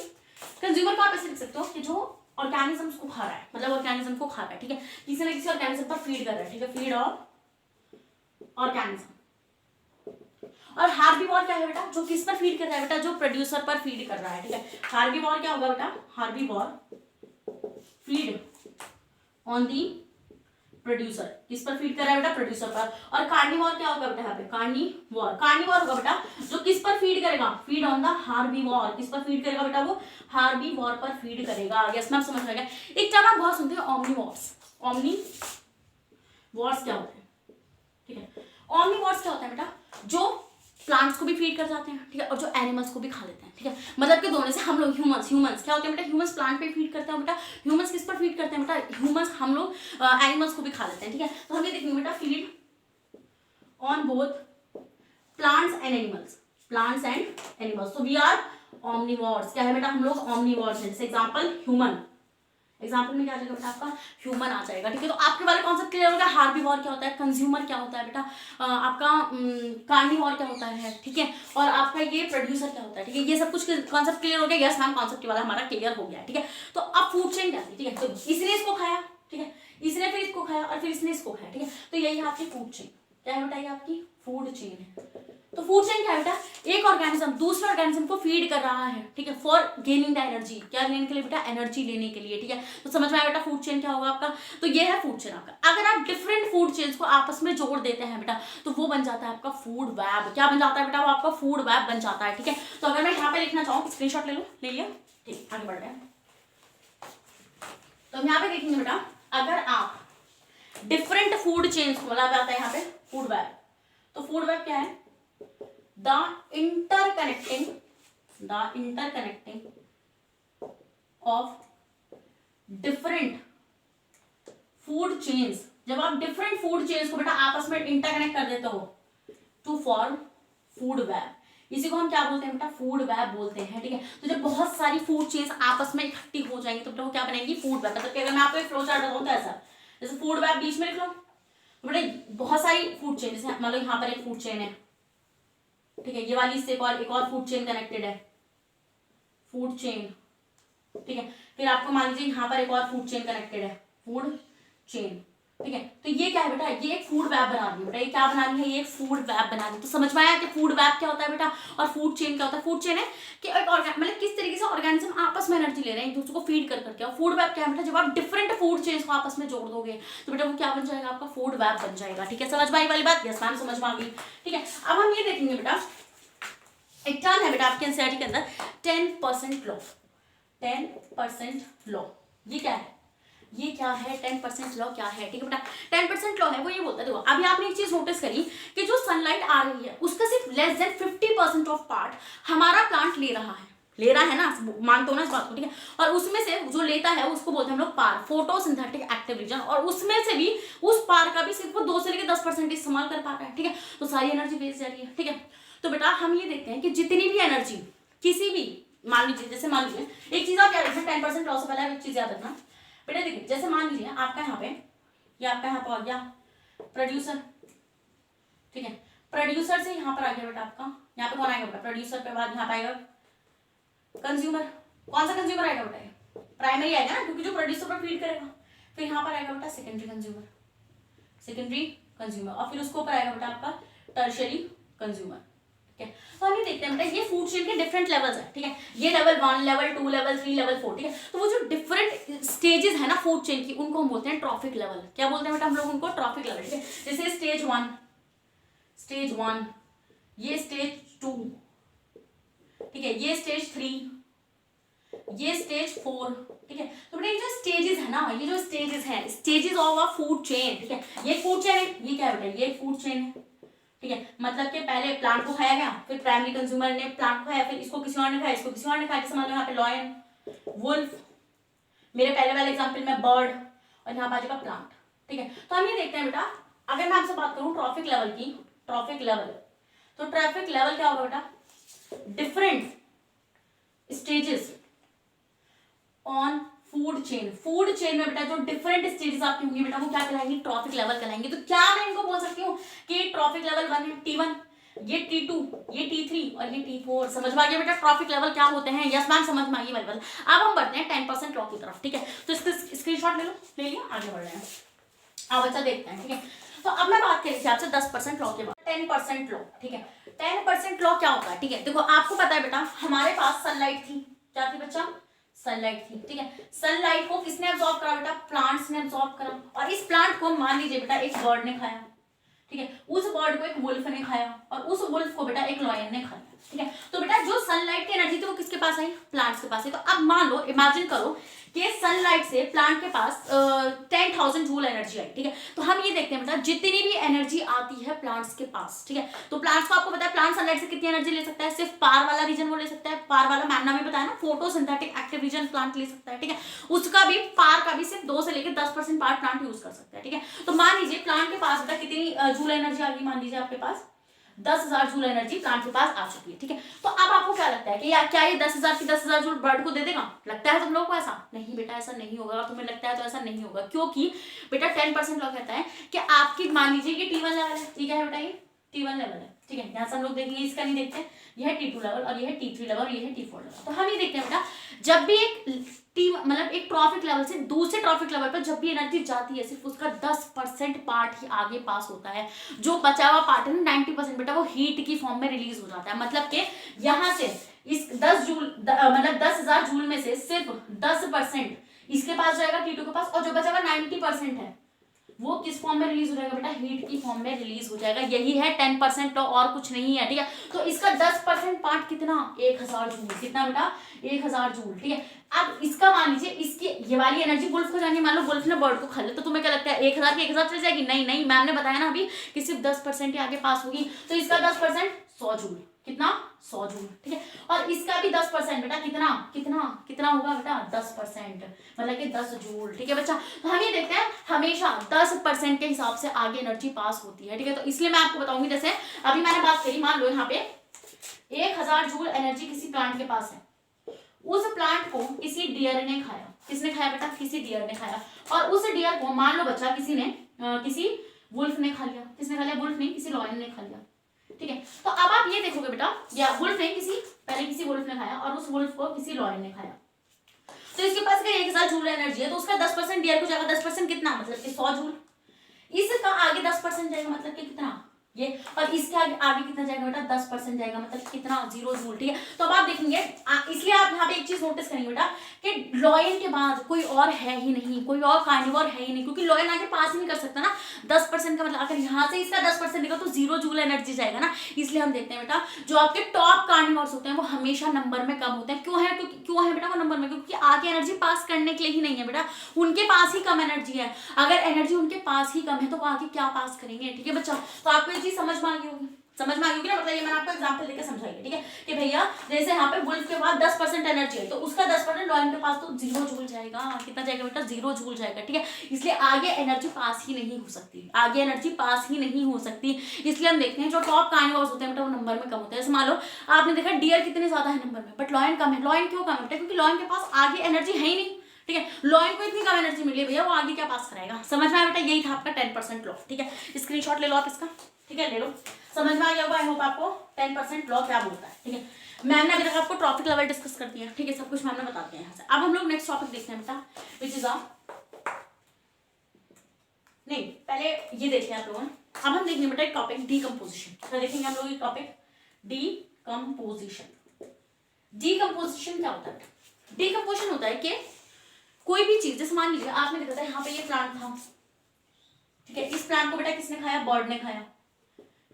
कंज्यूमर को आप ऐसे लिख सकते हो कि जो ऑर्गेनिजम्स को खा रहा है, मतलब ऑर्गेनिज्म को खा रहा है। ठीक है, किसी न किसी ऑर्गेनिज्म पर फीड कर रहा है। ठीक है, फीड ऑन ऑर्गेनिज्म। और हार्बीवोर क्या है बेटा, जो किस पर फीड कर रहा है बेटा, जो प्रोड्यूसर पर फीड कर रहा है। ठीक है, हार्बीवोर क्या होगा बेटा, herbivore feed on the producer, किस पर फीड कर रहा है बेटा, प्रोड्यूसर पर। और कार्निवोर क्या होगा बेटा यहाँ पे, कार्निवोर होगा बेटा जो किस पर फीड करेगा, फीड ऑन द हार्बीवोर। किस पर फीड करेगा बेटा, वो हार्बीवोर पर फीड करेगा। यस मैम समझ में गया। एक टर्म आप बहुत सुनते हैं ओमनीवोर्स, ओमनीवोर्स क्या होते हैं। ठीक है, ओमनीवोर्स क्या होता है बेटा, जो प्लांट्स को भी फीड कर जाते हैं। ठीक है, और जो एनिमल्स को भी खा लेते हैं। ठीक है, मतलब कि दोनों से हम लोग ह्यूमंस क्या होते हैं बेटा, ह्यूमंस प्लांट पे फीड करते हैं बेटा, ह्यूमंस किस पर फीड करते हैं बेटा, ह्यूमंस हम लोग एनिमल्स को भी खा लेते हैं। ठीक है, तो हम ये देखेंगे बेटा, feed on both plants and animals, plants and animals. तो वी आर ओमनीवोर्स। क्या है बेटा, हम लोग ओमनीवोर्स हैं। जैसे एग्जाम्पल ह्यूमन, एग्जाम्पल में क्या आ जाएगा बेटा, आपका ह्यूमन आ जाएगा। ठीक है, तो आपके वाले कॉन्सेप्ट क्लियर हो गया, हार्बीवोर क्या होता है, कंज्यूमर क्या होता है बेटा, आपका कार्निवोर क्या होता है। ठीक है, और आपका ये प्रोड्यूसर क्या होता है। ठीक है, ये सब कुछ कॉन्सेप्ट क्लियर हो गया। यस मैम, कॉन्सेप्ट वाला हमारा क्लियर हो गया। ठीक है, तो अब फूड चेन क्या थी। ठीक है, तो इसने इसको खाया, ठीक है, इसने फिर इसको खाया, और फिर इसने इसको खाया। ठीक है, तो यही है आपकी फूड चेन। क्या है बेटा, ये आपकी फूड चेन है। तो फूड चेन क्या है बेटा, एक ऑर्गेनिज्म दूसरे ऑर्गेनिज्म को फीड कर रहा है। ठीक है, फॉर गेनिंग द एनर्जी, क्या लेने के लिए बेटा, एनर्जी लेने के लिए। ठीक है, तो समझ में आया बेटा फूड चेन क्या होगा आपका। तो ये है फूड चेन आपका। अगर आप डिफरेंट फूड चेन्स को आपस में जोड़ देते हैं बेटा, तो वो बन जाता है आपका फूड वेब। क्या बन जाता है बेटा, वो आपका फूड वेब बन जाता है। ठीक है, तो अगर मैं यहाँ पे लिखना चाहूँ, स्क्रीनशॉट ले लो, ले लिया। ठीक, आगे बढ़ रहे हैं। तो हम यहाँ पे देखेंगे बेटा, अगर आप डिफरेंट फूड चेन्स को बोला जाता है यहाँ पे फूड वेब। तो फूड वेब क्या है, the interconnecting of different food chains। जब आप डिफरेंट फूड चेन्स को बेटा आपस में इंटरकनेक्ट कर देते हो टू फॉर्म फूड वेब। इसी को हम क्या बोलते हैं बेटा, फूड वेब बोलते हैं, ठीक है। तो जब बहुत सारी फूड चेन्स आपस में इकट्ठी हो जाएंगी तो बेटा वो क्या बनेंगी, फूड वेब। मतलब कि अगर मैं आपको एक फ्लो चार्ट बताऊं तो ऐसा, जैसे फूड वेब बीच में लिख लो, तो बेटा बहुत सारी फूड चेन, जैसे मान लो यहाँ पर एक फूड चेन है, ठीक है, ये वाली इससे एक और फूड चेन कनेक्टेड है, फूड चेन, ठीक है। फिर आपको मान लीजिए यहाँ पर एक और फूड चेन कनेक्टेड है, फूड चेन, ठीक है। तो ये क्या है बेटा, ये एक फूड वेब बना रही है बेटा, ये क्या बना रही है, ये एक फूड वेब बना रही है। तो समझ में आया कि फूड वेब क्या होता है बेटा, और फूड चेन क्या होता है। फूड चेन है कि एक मतलब किस तरीके से ऑर्गेनिज्म आपस में एनर्जी ले रहे हैं एक दूसरे को फीड कर करके। और फूड वेब क्या है बेटा, जब आप डिफरेंट फूड चेन्स को आपस में जोड़ दोगे तो बेटा वो क्या बन जाएगा, आपका फूड वेब बन जाएगा, ठीक है। समझ में आई वाली बात, यस मैम समझ में आ गई, ठीक है। अब हम ये देखेंगे बेटा, एक टर्म है बेटा आपके एनसीईआरटी के अंदर 10% लॉ, 10% लॉ, ये क्या है, ये क्या है 10% लॉ क्या है, ठीक है बेटा। 10% लॉ है वो ये बोलता है, देखो अभी आपने एक चीज नोटिस करी कि जो सनलाइट आ रही है उसका सिर्फ लेस देन 50% ऑफ पार्ट हमारा प्लांट ले रहा है ना, मानते हो ना इस बात को, ठीक है। और उसमें से जो लेता है उसको बोलते हैं हम लोग पार, फोटोसिंथेटिक एक्टिव रीजन, और उसमें से भी उस पार का भी सिर्फ वो 2 से लेकर 10% इस्तेमाल कर पा रहा है, ठीक है। तो सारी एनर्जी वेस्ट जा रही है, ठीक है। तो बेटा हम ये देखते हैं कि जितनी भी एनर्जी किसी भी, मान लीजिए जैसे मान लीजिए एक चीज आप याद रखना, 10% लॉ से पहले एक चीज याद रखना बेटा, देखिए जैसे मान लीजिए आपका यहाँ पे, ये आपका यहाँ पर आ गया प्रोड्यूसर, ठीक है। प्रोड्यूसर से यहाँ पर आ गया बेटा आपका, यहाँ पे कौन आएगा बेटा, प्रोड्यूसर के बाद यहाँ पे आएगा कंज्यूमर। कौन सा कंज्यूमर आएगा बेटा, प्राइमरी आएगा ना, क्योंकि जो प्रोड्यूसर पर फीड करेगा। फिर यहाँ पर आएगा बेटा सेकेंडरी कंज्यूमर, सेकेंडरी कंज्यूमर, और फिर उसको ऊपर आएगा बेटा आपका टर्शियरी कंज्यूमर, ठीक है। तो हम ये देखते हैं बेटा, ये फूड चेन के डिफरेंट लेवल्स है, ठीक है। ये लेवल 1, लेवल 2, लेवल 3, लेवल 4, ठीक है। तो वो जो डिफरेंट स्टेजेस है ना फूड चेन की, उनको हम बोलते हैं ट्रॉफिक लेवल। क्या बोलते हैं बेटा हम लोग उनको, ट्रॉफिक लेवल, ठीक है। जैसे स्टेज 1, ये स्टेज 2, ठीक है, ये स्टेज 3, ये स्टेज 4, ठीक है। तो बेटा ये जो स्टेजेस है ना, ये जो स्टेजेस है, stages of a food chain, ठीक है। ये फूड चेन है, ये क्या है बेटा, ये फूड चेन है, ठीक है। मतलब कि पहले प्लांट को खाया गया, फिर प्राइमरी कंज्यूमर ने प्लांट को खाया, फिर इसको किसी और ने खाया, इसको किसी और ने खाया। जैसे मान लो यहाँ पे लॉयन, वुल्फ, मेरे पहले वाले एग्जांपल में बर्ड, और यहाँ पर आ जाएगा प्लांट, ठीक है। तो हम ये देखते हैं बेटा, अगर मैं आपसे बात करूं ट्रॉफिक लेवल की, ट्रॉफिक लेवल, तो ट्रॉफिक लेवल क्या होगा बेटा, different stages on food chain. Food chain में बेटा जो डिफरेंट स्टेजेस आपकी होंगी बेटा वो क्या कहलाएंगी, ट्रॉफिक लेवल कहलाएंगे। तो क्या मैं इनको बोल सकती हूँ कि ट्रॉफिक लेवल 1 है T1, ये T2, ये T3 और ये T4। समझ में आ गया बेटा ट्रॉफिक लेवल क्या होते हैं, यस मैम समझ में आ गई वाली बात। अब हम बढ़ते हैं 10% लॉ की तरफ, ठीक है। तो इसका स्क्रीनशॉट ले लो, ले लिया, आगे बढ़ रहे हैं। अब अच्छा देखते हैं, ठीक है। तो अब मैं बात करी थी आपसे 10% लॉ के बाद, 10% लॉ, ठीक है। 10% लॉ क्या होता है, ठीक है। देखो आपको पता है बेटा हमारे पास सनलाइट थी, क्या थी बच्चा, सनलाइट थी, ठीक है। सनलाइट को किसने एब्जॉर्ब करा बेटा, प्लांट्स ने एब्जॉर्ब करा। और इस प्लांट को मान लीजिए बेटा एक बर्ड ने खाया, ठीक है। उस बर्ड को एक वुल्फ ने खाया, और उस वुल्फ को बेटा एक लॉयन ने खाया, ठीक है। तो बेटा जो सनलाइट की एनर्जी थी वो किसके पास आई, प्लांट्स के पास आई। तो अब मान लो, इमेजिन करो कि सनलाइट से प्लांट के पास 10,000 जूल एनर्जी आई, ठीक है। तो हम ये देखते हैं बेटा जितनी भी एनर्जी आती है प्लांट्स के पास, ठीक है। तो प्लांट्स को आपको पता है प्लांट सनलाइट से कितनी एनर्जी ले सकता है, सिर्फ पार वाला रीजन वो ले सकता है, पार वाला मैम ने बताया ना, फोटोसिंथेटिक एक्टिव रीजन प्लांट ले सकता है, ठीक है। उसका भी पार का भी सिर्फ 2 से लेकर 10% पार प्लांट यूज कर सकता है, ठीक है। तो मान लीजिए प्लांट के पास बेटा कितनी जूल एनर्जी आ गई, मान लीजिए आपके पास 10,000 जूल एनर्जी प्लांट के पास आ चुकी है, ठीक है। तो अब आपको क्या लगता है कि यार क्या ये 10,000 की 10,000 जूल बर्ड को दे देगा, लगता है तुम लोग को ऐसा? नहीं बेटा ऐसा नहीं होगा, तुम्हें लगता है तो ऐसा नहीं होगा, क्योंकि बेटा 10% लॉ कहता है कि आपकी, मान लीजिए ये T1 लेवल है, ठीक है बेटा, ये T1 लेवल है, ठीक है। यहाँ से हम लोग देखेंगे, इसका नहीं देखते, यह है T2 लेवल और यह है T3 लेवल और यह है T4 लेवल। तो हम ये देखते हैं बेटा जब भी एक मतलब एक ट्रॉफिक लेवल से दूसरे ट्रॉफिक लेवल पर जब भी एनर्जी जाती है सिर्फ उसका 10% पार्ट ही आगे पास होता है, जो बचा हुआ पार्ट है ना 90% बेटा वो हीट की फॉर्म में रिलीज हो जाता है। मतलब कि यहाँ से इस 10 जूल मतलब 10,000 जूल में से सिर्फ 10% इसके पास जाएगा T2 के पास, और जो बचा हुआ 90% है वो किस फॉर्म में रिलीज हो जाएगा बेटा, हीट की फॉर्म में रिलीज हो जाएगा। यही है 10% लॉ और कुछ नहीं है, ठीक है। तो इसका 10% पार्ट कितना, 1,000 जूल, कितना बेटा 1,000 जूल, ठीक है। अब इसका मान लीजिए इसकी ये वाली एनर्जी वुल्फ को जानी, मान लो वुल्फ ने बर्ड को खा लिया, तो तुम्हें क्या लगता है 1,000 की 1,000 चली जाएगी? नहीं नहीं, मैम ने बताया ना अभी कि सिर्फ 10% ही आगे पास होगी। तो इसका 10% 100 जूल, कितना 100 जूल, ठीक है। और इसका भी 10% बेटा कितना कितना कितना होगा बेटा 10%, मतलब कि 10 जूल, ठीक है बच्चा। तो हम ये देखते हैं हमेशा 10% के हिसाब से आगे एनर्जी पास होती है, ठीक है। तो इसलिए मैं आपको बताऊंगी, जैसे अभी मैंने बात करी, मान लो यहाँ पे 1000 जूल एनर्जी किसी प्लांट के पास है, उस प्लांट को किसी डियर ने खाया। किसने खाया बेटा? किसी डियर ने खाया। और उस डियर को मान लो बच्चा किसी वुल्फ ने खा लिया। किसने खा लिया? वुल्फ नहीं, किसी लॉयन ने खा लिया। ठीक है, तो अब आप ये देखोगे बेटा, या वुल्फ ने पहले किसी वुल्फ ने खाया और उस वुल्फ को किसी लॉयन ने खाया। तो इसके पास अगर 1000 जूल एनर्जी है तो उसका 10% डियर को जाएगा। 10% कितना? मतलब कि 100 जूल। इसका आगे 10% जाएगा, मतलब कि कितना? ये। और इसके आगे कितना जाएगा बेटा? 10% जाएगा, मतलब कितना? 0 जूल। ठीक है, तो अब आप देखेंगे, इसलिए आप यहाँ पे एक चीज नोटिस करेंगे बेटा कि लॉयन के बाद कोई और है ही नहीं, कोई और कार्निवोर है ही नहीं, क्योंकि लॉयन आगे पास ही नहीं कर सकता ना। 10% का मतलब अगर यहाँ से इसका 10% देगा तो 0 जूल एनर्जी जाएगा ना। इसलिए हम देखते हैं बेटा जो आपके टॉप कार्निवोर्स होते हैं वो हमेशा नंबर में कम होते हैं। क्यों है? क्यों है बेटा वो नंबर में? क्योंकि आगे एनर्जी पास करने के लिए ही नहीं है बेटा, उनके पास ही कम एनर्जी है। अगर एनर्जी उनके पास ही कम है तो वो आगे क्या पास करेंगे? ठीक है बच्चा, तो आपको ये चीज समझ में आ गई होगी। समझ में आ गई ना? मतलब ये मैंने आपको एग्जांपल देकर समझाई। ठीक है कि भैया जैसे यहाँ पे वुल्फ के पास 10% एनर्जी है तो उसका 10% लॉयन के पास तो 0 जूल जाएगा। कितना जाएगा बेटा? 0 जूल जाएगा। ठीक है, इसलिए आगे एनर्जी पास ही नहीं हो सकती, आगे एनर्जी पास ही नहीं हो सकती। इसलिए हम देखते हैं जो टॉप कार्निवोर्स होते हैं बेटा वो नंबर में कम होते हैं। जैसे मान लो आपने देखा डियर कितने ज्यादा है नंबर में, बट लॉयन कम है। लॉयन क्यों कम है बेटा? क्योंकि लॉयन के पास आगे एनर्जी है ही नहीं। ठीक है, लॉयन को इतनी कम एनर्जी मिली है भैया, वो आगे क्या पास कराएगा? समझ में आया बेटा? यही था आपका 10% लॉ। ठीक है, स्क्रीनशॉट ले लो आप इसका। ठीक है, ले लो, समझ में आ गया होगा। आई होप आपको 10% लॉ क्या बोलता है। ठीक है, मैम ने अभी तक आपको टॉपिक लेवल डिस्कस कर दिया। ठीक है, सब कुछ मैम ने बता दिया यहाँ से। अब हम लोग नेक्स्ट टॉपिक देखते हैं बेटा, विच इज नहीं, पहले ये देखिए आप लोगों ने। अब हम देखेंगे बेटा एक टॉपिक डीकम्पोजिशन। क्या देखेंगे हम लोग? एक टॉपिक डीकम्पोजिशन। डीकम्पोजिशन क्या होता है? डीकम्पोजिशन होता है कि कोई भी चीज, जैसे मान लीजिए आपने देखा था यहाँ पे ये प्लांट था। ठीक है, इस प्लांट को बेटा किसने खाया? बर्ड ने खाया।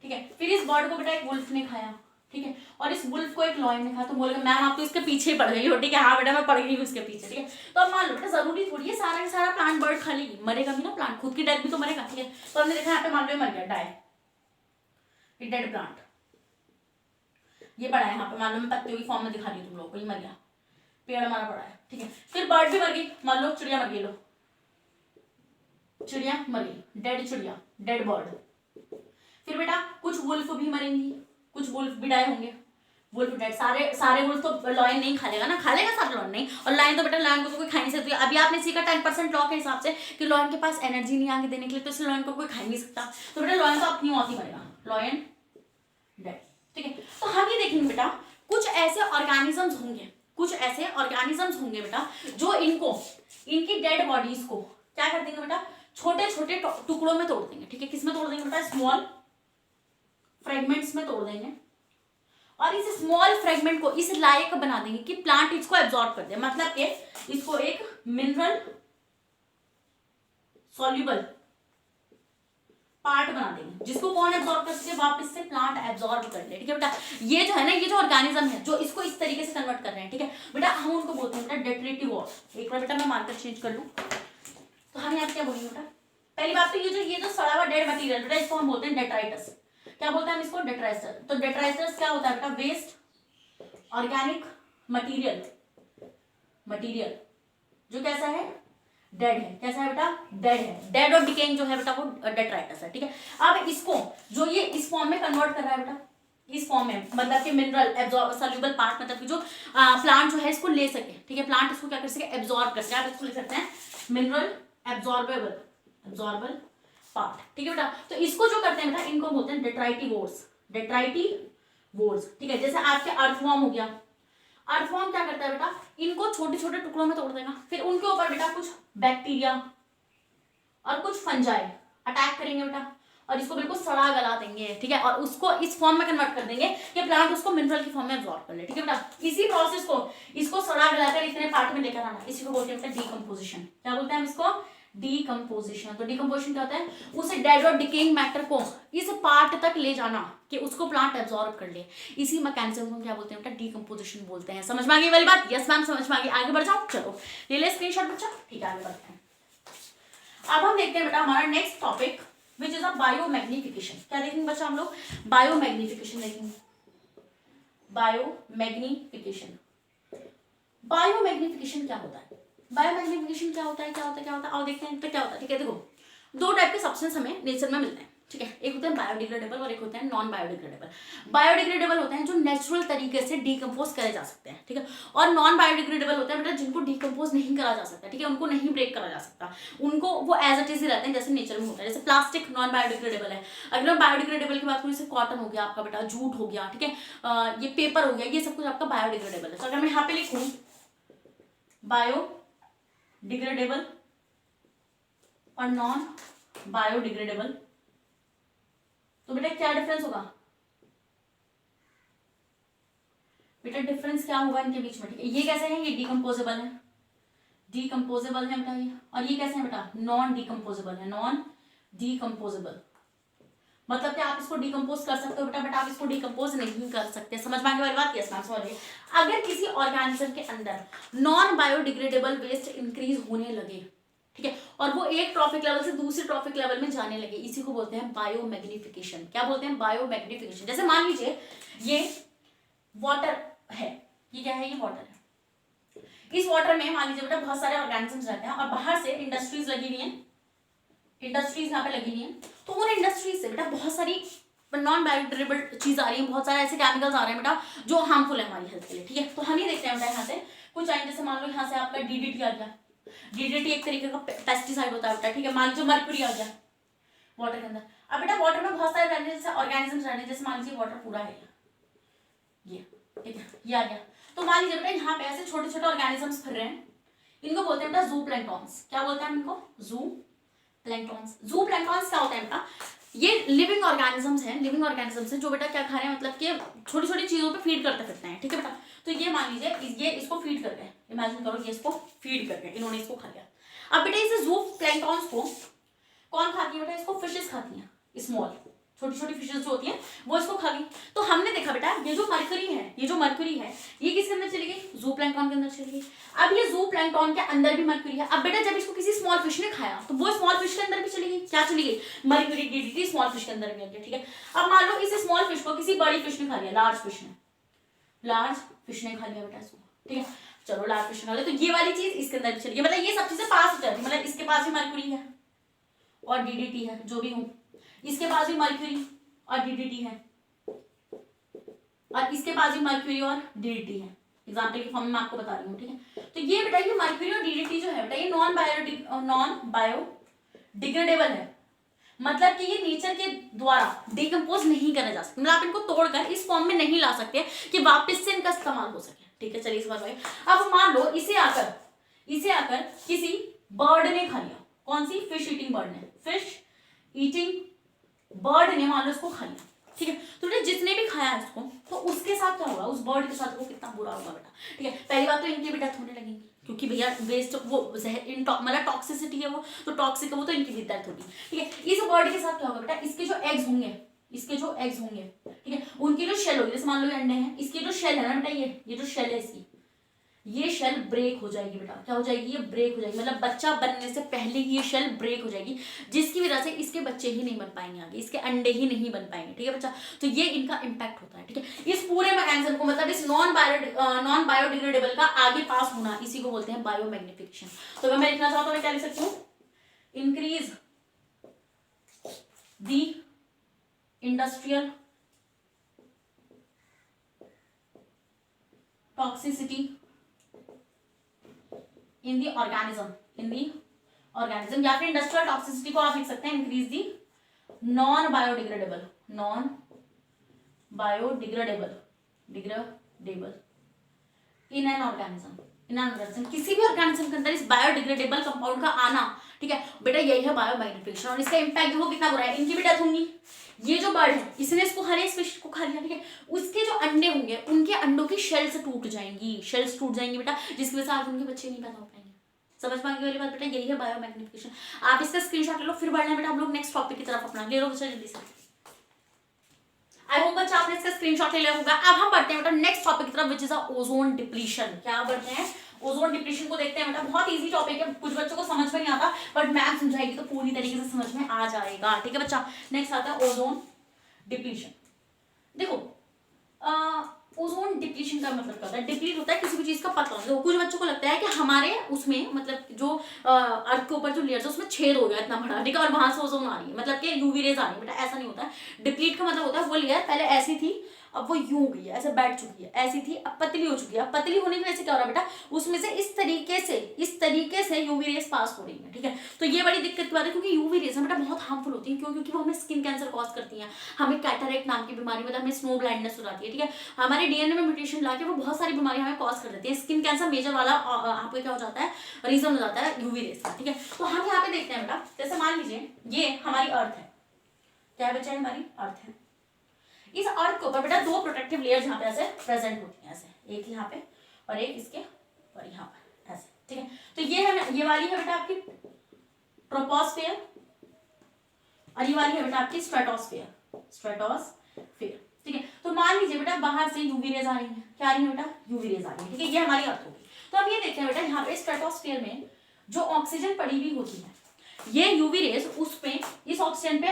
ठीक है, फिर इस बर्ड को बेटा एक वुल्फ ने खाया। ठीक है, और इस वुल्फ को एक लॉयन ने खाया। तो बोलेगा मैम आप तो इसके पीछे पड़ गई हो। ठीक है, हाँ बेटा मैं पड़ गई हूँ इसके पीछे। ठीक है, तो अब मान लो बेटा जरूरी थोड़ी है सारा का सारा प्लांट बर्ड खा लेगी, मरेगा भी ना प्लांट, खुद की डेथ भी तो मरेगा। ठीक है, तो हमने देखा यहाँ पे मान लो मर गया, डाई, डेड प्लांट, ये पड़ा है यहाँ पे। मान लो मैं पत्तियों की फॉर्म में दिखा रही हूँ तुम लोग को, ये मर गया, पेड़ हमारा पड़ा है। ठीक है, फिर बर्ड भी मर गई, मान लो चिड़िया मर गई, लो चिड़िया मर गई, डेड चिड़िया, डेड बर्ड। फिर बेटा कुछ वुल्फ भी मरेंगी, कुछ वुल्फ भी डाई होंगे, वुल्फ डेड। सारे वुल्फ तो लॉयन नहीं खा लेगा ना, खा लेगा सारे लॉयन नहीं। और लायन तो बेटा लायन को तो कोई खा नहीं सकती। अभी आपने सीखा 10% लॉ के हिसाब से कि लॉयन के पास एनर्जी नहीं आगे देने के लिए, तो इसलिए लॉयन को कोई खा नहीं सकता। तो बेटा लॉयन तो अपनी मौत ही मरेगा, लॉयन डेड। ठीक है, तो हम ये देखेंगे बेटा कुछ ऐसे ऑर्गेनिजम्स होंगे, कुछ ऐसे ऑर्गेनिजम्स होंगे बेटा जो इनकी डेड बॉडीज को क्या कर देंगे बेटा? छोटे छोटे टुकड़ों में तोड़ देंगे। ठीक है, किसमें तोड़ देंगे बेटा? स्मॉल फ्रेगमेंट्स में तोड़ देंगे, और इस स्मॉल फ्रेगमेंट को इस लायक बना देंगे कि प्लांट इसको एब्जॉर्ब कर दे। मतलब कि इसको एक मिनरल सॉल्युबल पार्ट बना देंगे जिसको कौन एब्जॉर्ब कर सके? वापस से प्लांट एब्जॉर्ब कर ले। ठीक है बेटा, ये जो है ना, ये जो ऑर्गेनिज्म है जो इसको इस तरीके से कन्वर्ट कर रहे हैं। ठीक है बेटा, हम उनको बोलते हैं बेटा डेट्रेटिव वॉल। एक बार बेटा मैं मार्कर चेंज कर लूं तो हम यहाँ क्या बोलेंगे बेटा? पहली बात तो ये जो सड़ा हुआ डेड मटीरियल बेटा, इसको हम बोलते हैं डेट्राइटस। क्या बोलते हैं हम इसको? डेट्राइटस। तो डेट्राइटस क्या होता है बेटा? वेस्ट ऑर्गेनिक मटीरियल जो कैसा है? डेड है। कैसा है बेटा? डेड है। डेड और डिकेइंग जो है बेटा वो डेट्राइटस है। ठीक है, अब इसको जो ये इस फॉर्म में कन्वर्ट कर रहा है बेटा, इस फॉर्म में, मतलब कि मिनरल सॉल्युबल पार्ट, मतलब कि जो प्लांट जो है इसको ले सके। ठीक है, प्लांट इसको क्या कर सके? एब्जॉर्ब कर सके। आप इसको ले सकते हैं मिनरल एब्जॉर्बल पार्ट। ठीक है बेटा, तो इसको जो करते हैं बेटा इनको बोलते हैं डेट्राइटिवोर्स। ठीक है, जैसे आपके अर्थवॉर्म हो गया। अर्थवॉर्म क्या करता है बेटा? इनको छोटे छोटे टुकड़ों में तोड़ देगा, फिर उनके ऊपर बेटा कुछ बैक्टीरिया और कुछ फंजाई अटैक करेंगे बेटा, और इसको बिल्कुल सड़ा गला देंगे। ठीक है, और उसको इस फॉर्म में कन्वर्ट कर देंगे कि प्लांट उसको मिनरल की फॉर्म में एब्जॉर्ब कर ले। ठीक है बेटा, इसी प्रोसेस को इसको सड़ा गलाकर इतने पार्ट में लेकर आना, इसी को बोलते हैं बेटा डीकम्पोजिशन। क्या बोलते हैं हम इसको? डीकम्पोजिशन। तो डीकम्पोजिशन क्या होता है? उस डेड और डिकेइंग मैटर को इस पार्ट तक ले जाना कि उसको प्लांट एब्जॉर्ब कर ले। इसी मैकेनिज्म को क्या बोलते हैं बेटा? डीकम्पोजिशन बोलते हैं। समझ में आ गई वाली बात? यस मैम समझ में आ गई। आगे बढ़ जाओ, चलो ले ले स्क्रीनशॉट बच्चा। ठीक है, आगे बढ़ते हैं। अब हम देखते हैं बेटा हमारा next topic which is a biomagnification. क्या देखेंगे बच्चा हम लोग? बायोमैग्निफिकेशन देखेंगे। बायोमैग्निफिकेशन क्या होता है? बायोमैग्निफिकेशन क्या होता है? और देखते हैं तो क्या होता है। ठीक है, देखो दो टाइप के सब्सटेंस हमें नेचर में मिलते हैं। ठीक है। एक होते हैं बायोडिग्रेडेबल और एक होते हैं नॉन बायोडिग्रेडेबल। बायोडिग्रेडेबल होते हैं जो नेचुरल तरीके से डिकम्पोज करे जा सकते हैं, ठीक है। और नॉन बायोडिग्रेडेबल होते हैं मतलब जिनको डिकम्पोज नहीं करा जा सकता, ठीक है, उनको नहीं ब्रेक करा जा सकता, उनको वो एज इट इज ही रहते हैं जैसे नेचर में होता है। जैसे प्लास्टिक नॉन बायोडिग्रेडेबल है। अगर मैं बायोडिग्रेडेबल की बात करूँ, जैसे कॉटन हो गया आपका बेटा, जूट हो गया, ठीक है, ये पेपर हो गया, ये सब कुछ आपका बायोडिग्रेडेबल है। तो अगर मैं यहाँ पे लिखूँ बायोडिग्रेडेबल और नॉन बायोडिग्रेडेबल, तो बेटा क्या डिफरेंस होगा? बेटा डिफरेंस क्या होगा इनके बीच में, ठीक है। ये कैसे है? ये डिकम्पोजेबल है, डिकम्पोजेबल है बेटा ये। और ये कैसे है बेटा? नॉन डिकम्पोजेबल है, नॉन डिकम्पोजेबल। मतलब कि आप इसको डिकम्पोज कर सकते हो बेटा, बट आप इसको डिकम्पोज नहीं कर सकते। समझ में आने वाली बात? यस मैम समझ गए। अगर किसी ऑर्गेनिज्म के अंदर नॉन बायोडिग्रेडेबल वेस्ट इंक्रीज होने लगे, ठीक है, और वो एक ट्रॉफिक लेवल से दूसरे ट्रॉफिक लेवल में जाने लगे, इसी को बोलते हैं बायोमैग्निफिकेशन। क्या बोलते हैं? बायोमैग्निफिकेशन। जैसे मान लीजिए ये वाटर है, ये क्या है? ये वाटर है। इस वाटर में मान लीजिए बेटा बहुत सारे ऑर्गेनिजम्स रहते हैं और बाहर से इंडस्ट्रीज लगी हुई हैं, इंडस्ट्रीज यहाँ पे लगी हुई हैं। तो उन इंडस्ट्रीज से बेटा बहुत सारी नॉन बायोडिग्रेडेबल चीज आ रही है, बहुत सारे ऐसे केमिकल्स आ रहे हैं बेटा जो हार्मफुल है हमारी हेल्थ के लिए, ठीक है। तो हम ही देखते हैं बेटा यहाँ से कुछ आएंगे, जैसे मान लो यहाँ से आपका डीडीटी आ गया। डीडीटी एक तरीके का पेस्टिसाइड होता है बेटा, ठीक है। मान लीजिए मर्क्यूरी आ गया वाटर के अंदर। अब बेटा वाटर में बहुत सारे ऑर्गेनिजम्स रहने, जैसे मान लीजिए वाटर पूरा है ये, ठीक है, ये आ गया। तो मान लीजिए बेटा यहाँ पे ऐसे छोटे छोटे ऑर्गेनिजम्स फिर रहे हैं, इनको बोलते हैं बेटा जू प्लैंक्टॉन्स। क्या बोलते हैं इनको? जू प्लैंक्टॉन्स। जू प्लैंक्टॉन्स क्या होता है बेटा? ये लिविंग ऑर्गेनिजम्स हैं, लिविंग ऑर्गेनिजम्स हैं जो बेटा क्या खा रहे हैं, मतलब कि छोटी छोटी चीजों पे फीड करते फिरते हैं, ठीक है बेटा। तो ये मान लीजिए ये इसको फीड कर गए, इमेजिन करो ये इसको फीड कर गए, इन्होंने इसको खा लिया। अब बेटा इसे जू प्लैंक्टॉन्स को कौन खाती है बेटा? इसको फिशेस खाती हैं, स्मॉल छोटी छोटी फिशेस जो होती हैं वो इसको खा गई। तो हमने देखा बेटा ये जो मरकरी है, ये जो मरकरी है ये किसके अंदर चली गई? जू प्लैंक्टॉन के अंदर चली गई। अब ये जू प्लैंक्टॉन के अंदर भी मरकरी है। अब बेटा जब इसको किसी स्मॉल फिश ने खाया तो वो स्मॉल फिश के अंदर भी चली गई। क्या चली गई? मरकरी डीडीटी स्मॉल फिश के अंदर भी आ गया, ठीक है। अब मान लो इस स्मॉल फिश को किसी बड़ी फिश ने खा लिया, लार्ज फिश ने खा लिया बेटा इसको, ठीक है। चलो लार्ज फिश ने खा लिया, तो ये वाली चीज इसके अंदर भी चली गई, मतलब ये सब चीजें पास हो जाती है। मतलब इसके पास भी मरकरी है और डीडीटी है, जो भी हूँ, इसके पास भी मर्क्यूरी और डीडीटी है, और इसके पास भी मर्क्यूरी और डीडीटी है। एग्जांपल के फॉर्म में मैं आपको बता रही हूँ, ठीक है। तो ये बेटा ये मर्क्यूरी और डीडीटी जो है बेटा ये नॉन बायोडिग्रेडेबल है, मतलब कि ये नेचर के द्वारा डिकम्पोज नहीं करा जा सकता, मतलब आप इनको तोड़कर इस फॉर्म में नहीं ला सकते कि वापस से इनका इस्तेमाल हो सके, ठीक है। चलिए इस बार अब मान लो इसे आकर किसी बर्ड ने खा लिया। कौन सी? फिश ईटिंग बर्ड ने, फिश ईटिंग बर्ड ने मान लो इसको खा लिया, ठीक है। तो बेटा जिसने भी खाया इसको तो उसके साथ क्या होगा? उस बर्ड के साथ वो कितना बुरा होगा बेटा, ठीक है। पहली बात तो इनकी भी डेथ होने लगेगी, क्योंकि भैया वेस्ट वो मतलब टॉक्सिसिटी है, वो तो टॉक्सिक है, वो तो इनकी भी डेथ होगी, ठीक है। इस बर्ड के साथ क्या होगा बेटा? इसके जो एग्स होंगे, ठीक है, उनकी जो शेल होगी, जैसे मान लो ये अंडे हैं, इसकी जो शेल है ना बेटा ये जो शेल है इसकी, ये शेल ब्रेक हो जाएगी बेटा। क्या हो जाएगी? ये ब्रेक हो जाएगी, मतलब बच्चा बनने से पहले ही ये शेल ब्रेक हो जाएगी, जिसकी वजह से इसके बच्चे ही नहीं बन पाएंगे आगे, इसके अंडे ही नहीं बन पाएंगे, ठीक है बच्चा। तो ये इनका इम्पैक्ट होता है, ठीक है। इस पूरे मैकेनिज्म को, मतलब इस नॉन बायोडिग्रेडेबल का आगे पास होना, इसी को बोलते हैं बायोमैग्निफिकेशन। तो अगर मैं लिखना चाहूँ तो मैं क्या लिख सकती हूँ? Increase the industrial toxicity in the organism, या फिर इंडस्ट्रियल टॉक्सिसिटी को आप लिख सकते हैं increase the non biodegradable in an organism, किसी भी ऑर्गेनिज्म के अंदर इस बायोडिग्रेडेबल कंपाउंड का आना, ठीक है बेटा, यही है बायोमैग्निफिकेशन। और इसका इम्पैक्ट देखो कितना बुरा है, इनकी भी डेथ होंगी। ये जो बर्ड है इसने इसको खा लिया, इस फिश को खा लिया, ठीक है। उसके जो अंडे होंगे उनके अंडों की शेल्स टूट जाएंगी बेटा, जिसकी वजह से आज उनके बच्चे नहीं पैदा हो पाएंगे। समझ पाएंगे वाली बात बेटा, यही है बायोमैग्निफिकेशन। आप इसका स्क्रीनशॉट ले लो, फिर बढ़ना बेटा हम लोग नेक्स्ट टॉपिक की तरफ अपना ले लो बच्चा जल्दी से। आई होप बच्चा आपने इसका स्क्रीनशॉट ले लिया होगा। अब हम बढ़ते हैं बेटा नेक्स्ट टॉपिक की तरफ, विच इज ओजोन डिप्लीशन। क्या बढ़ते हैं? ओजोन डिप्लीशन को देखते हैं बेटा। बहुत इजी टॉपिक है, कुछ बच्चों को समझ में नहीं आता, बट मैम समझाएगी तो पूरी तरीके से समझ में आ जाएगा, ठीक है बच्चा। नेक्स्ट आता है ओजोन डिप्लीशन। देखो ओजोन डिप्लीशन का मतलब क्या होता है, डिप्लीट होता है किसी भी चीज का पतला होना। तो कुछ बच्चों को लगता है कि हमारे उसमें मतलब जो अर्थ के ऊपर जो लेयर है उसमें छेद हो गया इतना बड़ा, ठीक है, और वहां से ओजोन आ रही है, मतलब कि यूवी रेज आ रही है। बेटा ऐसा नहीं होता है। डिप्लीट का मतलब होता है वो लेयर पहले ऐसी थी, अब वो यूं हो गई है, ऐसे बैठ चुकी है, ऐसी थी अब पतली हो चुकी है। अब पतली होने की वजह से क्या हो रहा है बेटा, उसमें से इस तरीके से यूवी रेस पास हो रही है, ठीक है। तो ये बड़ी दिक्कत की बात है, क्योंकि यूवी रेस बेटा बहुत हार्मफुल होती है। क्यों? क्योंकि वो हमें स्किन कैंसर कॉज करती हैं, हमें कैटरेक्ट नाम की बीमारी, मतलब हमें स्नो ब्लाइंडनेस हो जाती है, ठीक है। हमारे डीएनए में म्यूटेशन लाके वो बहुत सारी बीमारी हमें कॉज कर देती है। स्किन कैंसर मेजर वाला आपको क्या हो जाता है, रीजन हो जाता है यूवी रेस का, ठीक है। तो हम यहाँ पे देखते हैं बेटा, जैसे मान लीजिए ये हमारी अर्थ है, क्या बच्चा है, हमारी अर्थ है। इस अर्थ के ऊपर बेटा दो प्रोटेक्टिव लेयर यहाँ पे ऐसे प्रेजेंट होती हैं, ऐसे एक यहाँ पे और एक इसके और यहाँ पे ऐसे, ठीक है। तो ये है, ये वाली है बेटा आपकी ट्रोपोस्फेयर और ये वाली है बेटा आपकी स्ट्रेटोस्फेयर, ठीक है। तो मान लीजिए बेटा बाहर से यूवी रेज आ रही है, क्या आ रही है बेटा, यूवी रेज आ रही है, ठीक है। ये हमारी अर्थ होगी। तो हम ये देखते हैं बेटा यहाँ पे स्ट्रेटोस्फेयर में जो ऑक्सीजन पड़ी हुई होती है, ये यूवी रेज उस पे इस ऑक्सीजन पे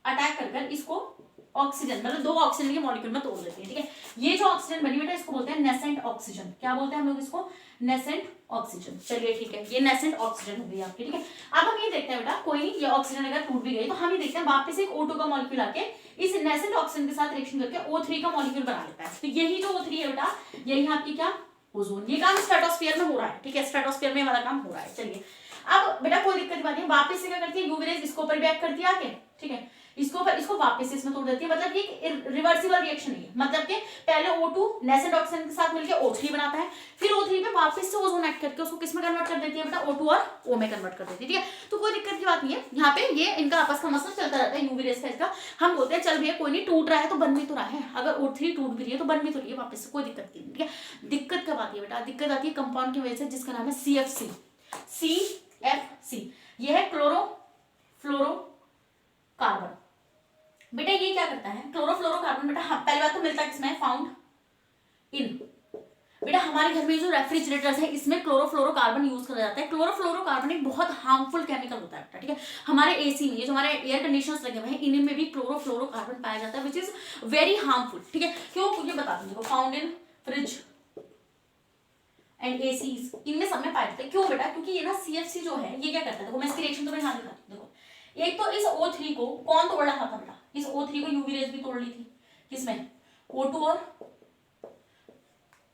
अटैक कर इसको ऑक्सीजन, मतलब दो ऑक्सीजन के मॉलिक्यूल में तोड़ देती है, ठीक है। ये जो ऑक्सीजन बनी बेटा इसको बोलते हैं नेसेंट ऑक्सीजन। क्या बोलते हैं हम लोग इसको, नेसेंट ऑक्सीजन। चलिए ठीक है, ये नेसेंट ऑक्सीजन हो गई आपकी, ठीक है। अब हम ये देखते हैं बेटा, कोई नहीं, ये ऑक्सीजन अगर टूट भी गई तो हम ये देखते हैं वापस एक O2 का मॉलिक्यूल आके इस नेसेंट ऑक्सीजन के साथ रिएक्शन करके O3 का मॉलिक्यूल बना लेता है। तो यही जो O3 है बेटा, यही आपकी क्या, ओजोन। ये काम स्ट्रेटोस्फेयर में हो रहा है, ठीक है, स्ट्रेटोस्फेयर में वाला काम हो रहा है। चलिए अब बेटा कोई दिक्कत बात नहीं, वापस से क्या करती है यूवी रेज इसके ऊपर भी एक्ट करती है आके, ठीक है, इसको इसको वापस से इसमें तोड़ देती है। मतलब ये रिवर्सिबल रिएक्शन है, मतलब कि पहले O2 नेसेंट ऑक्सीजन के साथ मिलकर O3 बनाता है, फिर O3 पे वापस से ओजोन एक्ट करके उसको किस में कन्वर्ट कर देती है बेटा, O2 और O में कन्वर्ट कर देती है, ठीक है। तो कोई दिक्कत की बात नहीं है, यहाँ पे ये इनका आपस का मसला चलता रहता है यूवी रेज का। इसका हम बोलते हैं चल भैया कोई नहीं, टूट रहा है तो बन भी तो रहा है, अगर O3 टूट भी रही है तो बन भी तो रही है वापस से, कोई दिक्कत नहीं, ठीक है। दिक्कत कब आती है बेटा, दिक्कत आती है कंपाउंड की वजह से जिसका नाम है CFC। ये है क्लोरोफ्लोरोकार्बन। बेटा ये क्या करता है क्लोरोफ्लोरोकार्बन, बेटा पहली बात तो मिलता है किसमें, फाउंड इन, बेटा हमारे घर में जो रेफ्रिजरेटर्स है इसमें क्लोरोफ्लोरोकार्बन यूज करा जाता है। क्लोरोफ्लोरोकार्बन एक बहुत हार्मफुल केमिकल होता है, ठीक है। हमारे एसी में, ये जो हमारे एयर कंडीशनर्स लगे हुए हैं, इनमें भी क्लोरोफ्लोरोकार्बन पाया जाता है, विच इज वेरी हार्मफुल, ठीक है। क्यों, ये बता दीजिए, found in fridge and ACs, इनमें सब में पाए जाते हैं। क्यों बेटा, क्योंकि ये ना CFC जो है ये क्या करता है, देखो मैं इसकी रिएक्शन तुम्हें यहाँ दिखाती हूँ। देखो एक तो इस O3 को कौन तोड़ रहा था बेटा, इस O3 को यूवी रेज भी तोड़ ली थी, किसमें,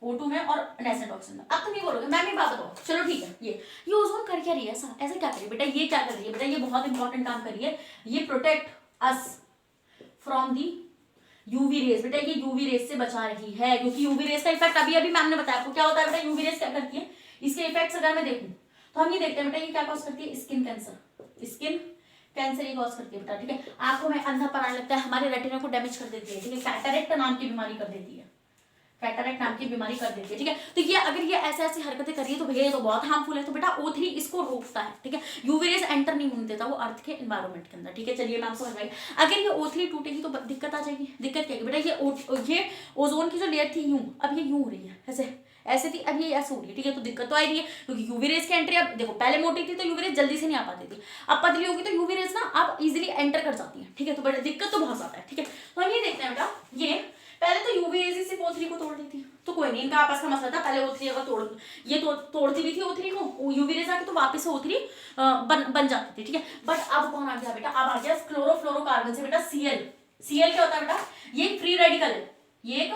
O2 में और नेसेंट ऑक्सीजन में। अब तुम ये बोलोगे मैम एक बात बताओ, चलो ठीक है, ये ओजोन कर क्या रही है, ऐसा ऐसा क्या कर रही है बेटा, ये क्या कर रही है बेटा, ये बहुत इंपॉर्टेंट काम कर रही है, ये protect us from the UV rays. बेटा ये यूवी रेस से बचा रही है, क्योंकि यूवी रेस का इफेक्ट अभी अभी मैम ने बताया आपको क्या होता है बेटा, यूवी रेस क्या करती है, इसके इफेक्ट्स अगर मैं देखूं तो हम ये देखते हैं बेटा ये क्या कॉज करती है, स्किन कैंसर ये कॉज करती है बेटा, ठीक है। आंखों में अंधापन आने लगता है, हमारे रेटिना को डैमेज कर देती है, ठीक है, कैटरेक्ट नाम की बीमारी कर देती है, ठीक है। तो ये अगर ये ऐसे ऐसी हरकतें करिए तो भैया ये तो बहुत हार्मफुल है। तो बेटा O3 इसको रोकता है, ठीक है, यूवी रेज एंटर नहीं होने देता वो अर्थ के एनवायरनमेंट के अंदर, ठीक है। चलिए मैम समझ गई। अगर ये O3 टूटेगी तो दिक्कत आ जाएगी। दिक्कत क्या है बेटा, ये ओजोन की जो लेयर थी यूं, अब ये यूं हो रही है, ऐसे थी, अब ये ऐसे हो रही है, ठीक है। तो दिक्कत तो आ रही है, क्योंकि यूवी रेज की एंट्री, अब देखो पहले मोटी थी तो यूवी रेज जल्दी से नहीं आ पाती थी, अब पतली होगी तो यूवी रेज ना अब इजीली एंटर कर जाती है, ठीक है। तो बेटा दिक्कत तो बहुत ज्यादा है, ठीक है। तो हम ये देखते हैं बेटा, ये पहले तो यूवी रेज सिर्फ O3 को तोड़ दी थी, तो कोई नहीं, इनका आपस का मसला था, पहले O3 अगर ये तोड़ती भी थी O3 को, यूवी रेज आके तो वापस से O3 बन जाती थी, ठीक है। बट अब कौन आ गया बेटा, अब आ गया क्लोरोफ्लोरोकार्बन से बेटा Cl क्या होता है बेटा, ये एक फ्री रेडिकल है, ये एक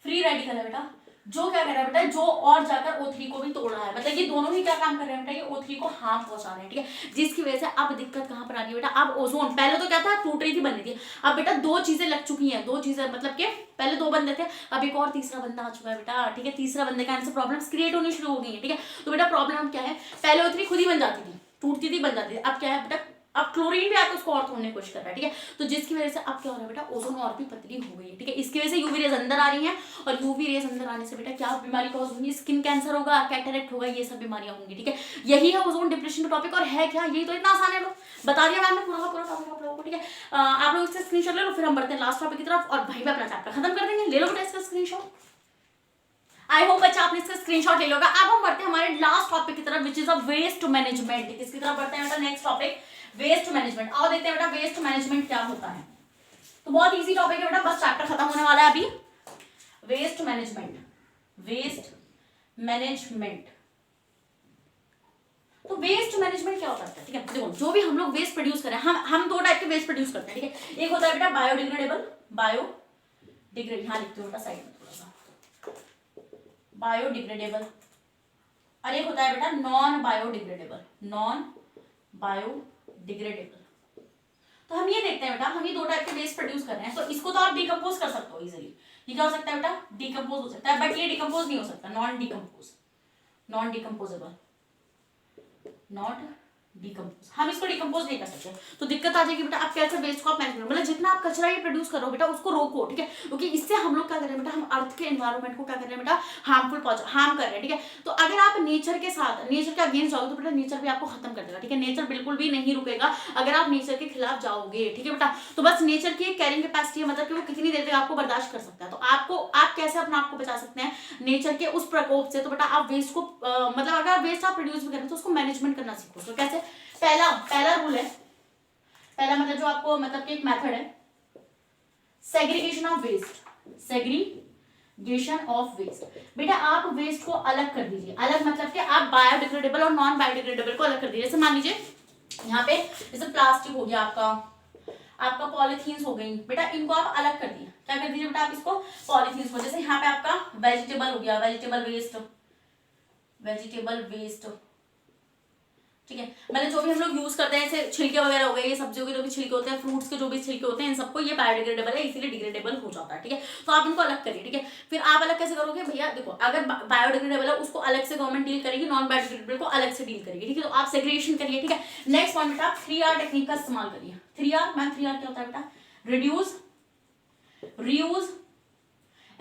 फ्री रेडिकल है बेटा, जो क्या कर रहा है बेटा, जो और जाकर O3 को भी तोड़ रहा है, मतलब ये दोनों ही क्या काम कर रहे हैं बेटा, ये O3 को हार्म पहुंचा रहे हैं, ठीक है। जिसकी वजह से अब दिक्कत कहां पर आ रही है बेटा, अब ओजोन पहले तो क्या था, टूट रही थी, बन रही थी, अब बेटा दो चीजें लग चुकी हैं, दो चीजें मतलब कि पहले दो बंदे थे, अब एक और तीसरा बंदा आ चुका है बेटा, ठीक है। तीसरा बंदे के आने से प्रॉब्लम्स क्रिएट होनी शुरू हो गई है, ठीक है। तो बेटा प्रॉब्लम क्या है, पहले O3 खुद ही बन जाती थी, टूटती थी, बन जाती थी, अब क्या है बेटा, अब क्लोरीन भी आकर उसको और तोड़ने की कोशिश कर रहा है, ठीक है। तो जिसकी वजह से अब क्या हो रहा है बेटा, ओजोन और भी पतली हो गई है, ठीक है। इसकी वजह से यूवी रेज अंदर आ रही हैं, और यूवी रेज अंदर आने से बेटा क्या बीमारी कॉज होगी, स्किन कैंसर होगा, कैटरेक्ट होगा, ये सब बीमारियां होंगी, ठीक है। यही है ओजोन डिप्रेशन का टॉपिक, और है क्या, यही तो इतना आसान है, लोग बता दिया मैम ने पूरा टॉपिक आप लोगों को, ठीक है। आप लोग इससे स्क्रीनशॉट ले लो, फिर हम बढ़ते हैं लास्ट टॉपिक की तरफ, और भाई पे अपना चैप्टर खत्म कर देंगे। ले लो बेटा इसका स्क्रीनशॉट, आई होप बच्चा आपने इसका स्क्रीनशॉट ले लोगा। अब हम बढ़ते हैं हमारे लास्ट टॉपिक की तरफ, which is a waste management. किसकी तरफ बढ़ते हैं बेटा, नेक्स्ट टॉपिक वेस्ट मैनेजमेंट। आओ देखते हैं बेटा वेस्ट मैनेजमेंट क्या होता है। तो बहुत इजी टॉपिक है बेटा, बस चैप्टर खत्म होने वाला है अभी। Waste management, waste management. तो वेस्ट मैनेजमेंट क्या होता है, ठीक है, देखो जो भी हम लोग वेस्ट प्रोड्यूस कर रहे हैं, हम दो टाइप के वेस्ट प्रोड्यूस करते हैं, ठीक है। एक होता है बेटा बायोडिग्रेडेबल, यहाँ लिखते हो बेटा साइड में थोड़ा सा, बायोडिग्रेडेबल, और एक होता है बेटा नॉन बायोडिग्रेडेबल। तो हम ये देखते हैं बेटा, हम ये दो टाइप के वेस्ट प्रोड्यूस कर रहे हैं, तो इसको तो आप डिकम्पोज कर सकते हो इजीली। ये क्या हो सकता है बेटा, डिकम्पोज हो सकता है, बट ये डिकम्पोज नहीं हो सकता, नॉन डिकम्पोजेबल, नॉट डिकम्पोज, हम इसको डिकम्पोज नहीं कर सकते। तो दिक्कत आ जाएगी बेटा, आप कैसे वेस्ट को आप मैनेज करो, मतलब जितना आप कचरा ये प्रोड्यूस करो बेटा उसको रोको, ठीक है, क्योंकि इससे हम लोग क्या कर रहे हैं बेटा, हम अर्थ के एनवायरमेंट को क्या कर रहे हैं बेटा, हार्म कर रहे हैं, ठीक है। तो अगर आप नेचर के साथ, नेचर के अगेंस्ट जाओगे तो बेटा नेचर भी आपको खत्म कर देगा, ठीक है। नेचर बिल्कुल भी नहीं रुकेगा अगर आप नेचर के खिलाफ जाओगे, ठीक है बेटा। तो बस नेचर की कैरिंग कैपेसिटी है, मतलब कि वो कितनी देर तक आपको बर्दाश्त कर सकता है। तो आप कैसे अपने आप को बचा सकते हैं नेचर के उस प्रकोप से, तो बेटा आप वेस्ट को मतलब अगर आप वेस्ट आप प्रोड्यूस भी कर रहे हैं तो उसको मैनेजमेंट करना सीखो। तो कैसे, पहला रूल है, पहला मतलब जो आपको मतलब कि एक मेथड है, सेग्रीगेशन ऑफ वेस्ट। बेटा आप वेस्ट को अलग कर दीजिए, अलग मतलब कि आप बायोडिग्रेडेबल और नॉन बायोडिग्रेडेबल को अलग कर दीजिए। जैसे मान लीजिए यहाँ पे जैसे प्लास्टिक हो गया, आपका पॉलीथीन्स हो गई, बेटा इनको आप अलग कर दिए, क्या कर दीजिए बेटा आप इसको पॉलीथीन्स को। जैसे यहाँ पे आपका वेजिटेबल हो गया, वेजिटेबल वेस्ट, ठीक है, मतलब जो भी हम लोग यूज करते हैं जैसे छिलके वगैरह हो गए, ये सब्जियों के जो भी छिलके होते हैं, फ्रूट्स के जो भी छिलके होते हैं, इन सबको ये बायोडिग्रेडेबल है, इसीलिए डिग्रेडेबल हो जाता है, ठीक है। तो आप इनको अलग करिए, ठीक है। फिर आप अलग कैसे करोगे भैया, देखो अगर बायोडिग्रेडेबल है उसको अलग से गवर्नमेंट डील करेगी, नॉन बायोडिग्रेडेबल को अलग से डील करेगी, ठीक है। तो आप सेग्रीगेशन करिए, ठीक है। नेक्स्ट पॉइंट बेटा 3R टेक्निक का इस्तेमाल करिए। 3R मैम 3R क्या होता है बेटा, रिड्यूस, रीयूज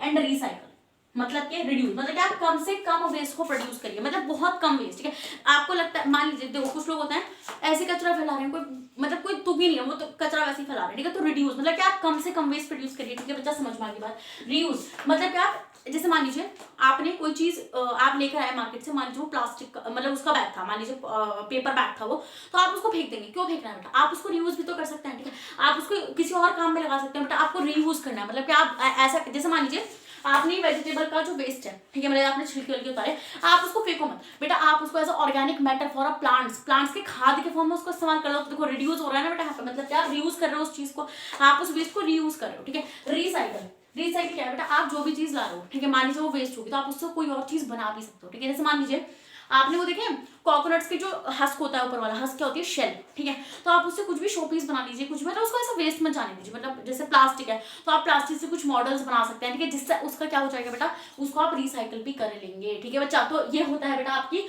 एंड रिसाइकल। मतलब कि रिड्यूस मतलब कि आप कम से कम वेस्ट को प्रोड्यूस करिए, मतलब बहुत कम वेस्ट, ठीक है। आपको लगता है, मान लीजिए देखो कुछ लोग होते हैं ऐसे कचरा फैला रहे हैं, कोई तुक ही नहीं है, वो तो कचरा वैसे ही फैला रहे हैं, ठीक है। तो रिड्यूस मतलब कि आप कम से कम वेस्ट प्रोड्यूस करिए, ठीक है बच्चा, समझ में आ गई बात। रीयूज मतलब कि आप जैसे मान लीजिए आपने कोई चीज आप लेकर आए मार्केट से, मान लीजिए वो प्लास्टिक मतलब उसका बैग था, मान लीजिए पेपर बैग था वो, तो आप उसको फेंक देंगे, क्यों फेंकना है बेटा, आप उसको रीयूज भी तो कर सकते हैं, ठीक है। आप उसको किसी और काम में लगा सकते हैं बेटा, आपको रीयूज करना है, मतलब कि आप ऐसा, जैसे मान लीजिए आपने वेजिटेबल का जो वेस्ट है, ठीक है, मतलब आपने छिलके वलके उतारे, आप उसको फेंको मत बेटा, आप उसको as organic matter for a plants के खाद के फॉर्म में उसको इस्तेमाल कर लो। तो देखो रिड्यूस हो रहा है ना बेटा यहाँ पे, मतलब क्या आप रीयूज कर रहे हो उस चीज को, आप उस वेस्ट को रीयूज कर रहे हो, ठीक है। रिसाइकल क्या है बेटा, आप जो भी चीज ला रहे हो, ठीक है, मान लीजिए वो वेस्ट होगी तो आप उससे कोई और चीज बना भी सकते हो, ठीक है। जैसे मान लीजिए आपने वो देखे कोकोनट्स के जो हस्क होता है ऊपर वाला, हस्क क्या होती है, शेल, ठीक है। तो आप उससे कुछ भी शो पीस बना लीजिए, कुछ भी, मतलब उसको ऐसा वेस्ट मत जाने दीजिए। मतलब जैसे प्लास्टिक है तो आप प्लास्टिक से कुछ मॉडल्स बना सकते हैं, ठीक है, जिससे उसका क्या हो जाएगा बेटा, उसको आप रिसाइकल भी कर लेंगे, ठीक है बच्चा। तो ये होता है बेटा आपकी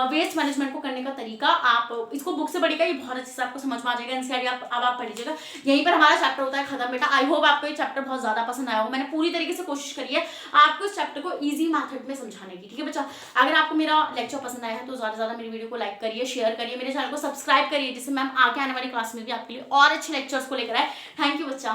वेस्ट मैनेजमेंट को करने का तरीका। आप इसको बुक से पढ़िएगा, ये बहुत अच्छे से आपको समझ में आ जाएगा। एनसीईआरटी आप पढ़ लीजिएगा, यहीं पर हमारा चैप्टर होता है खत्म बेटा। आई होप आपको ये चैप्टर बहुत ज्यादा पसंद आया होगा, मैंने पूरी तरीके से कोशिश करी है आपको इस चैप्टर को ईजी मैथड में समझाने की, ठीक है बच्चा। अगर आपको मेरा लेक्चर पसंद आया है तो ज्यादा से ज्यादा मेरी वीडियो को लाइक करिए, शेयर करिए, मेरे चैनल को सब्सक्राइब करिए, जिससे मैम आगे आने वाली क्लास में भी आपके लिए और अच्छे लेक्चर्स को लेकर आए। थैंक यू बच्चा।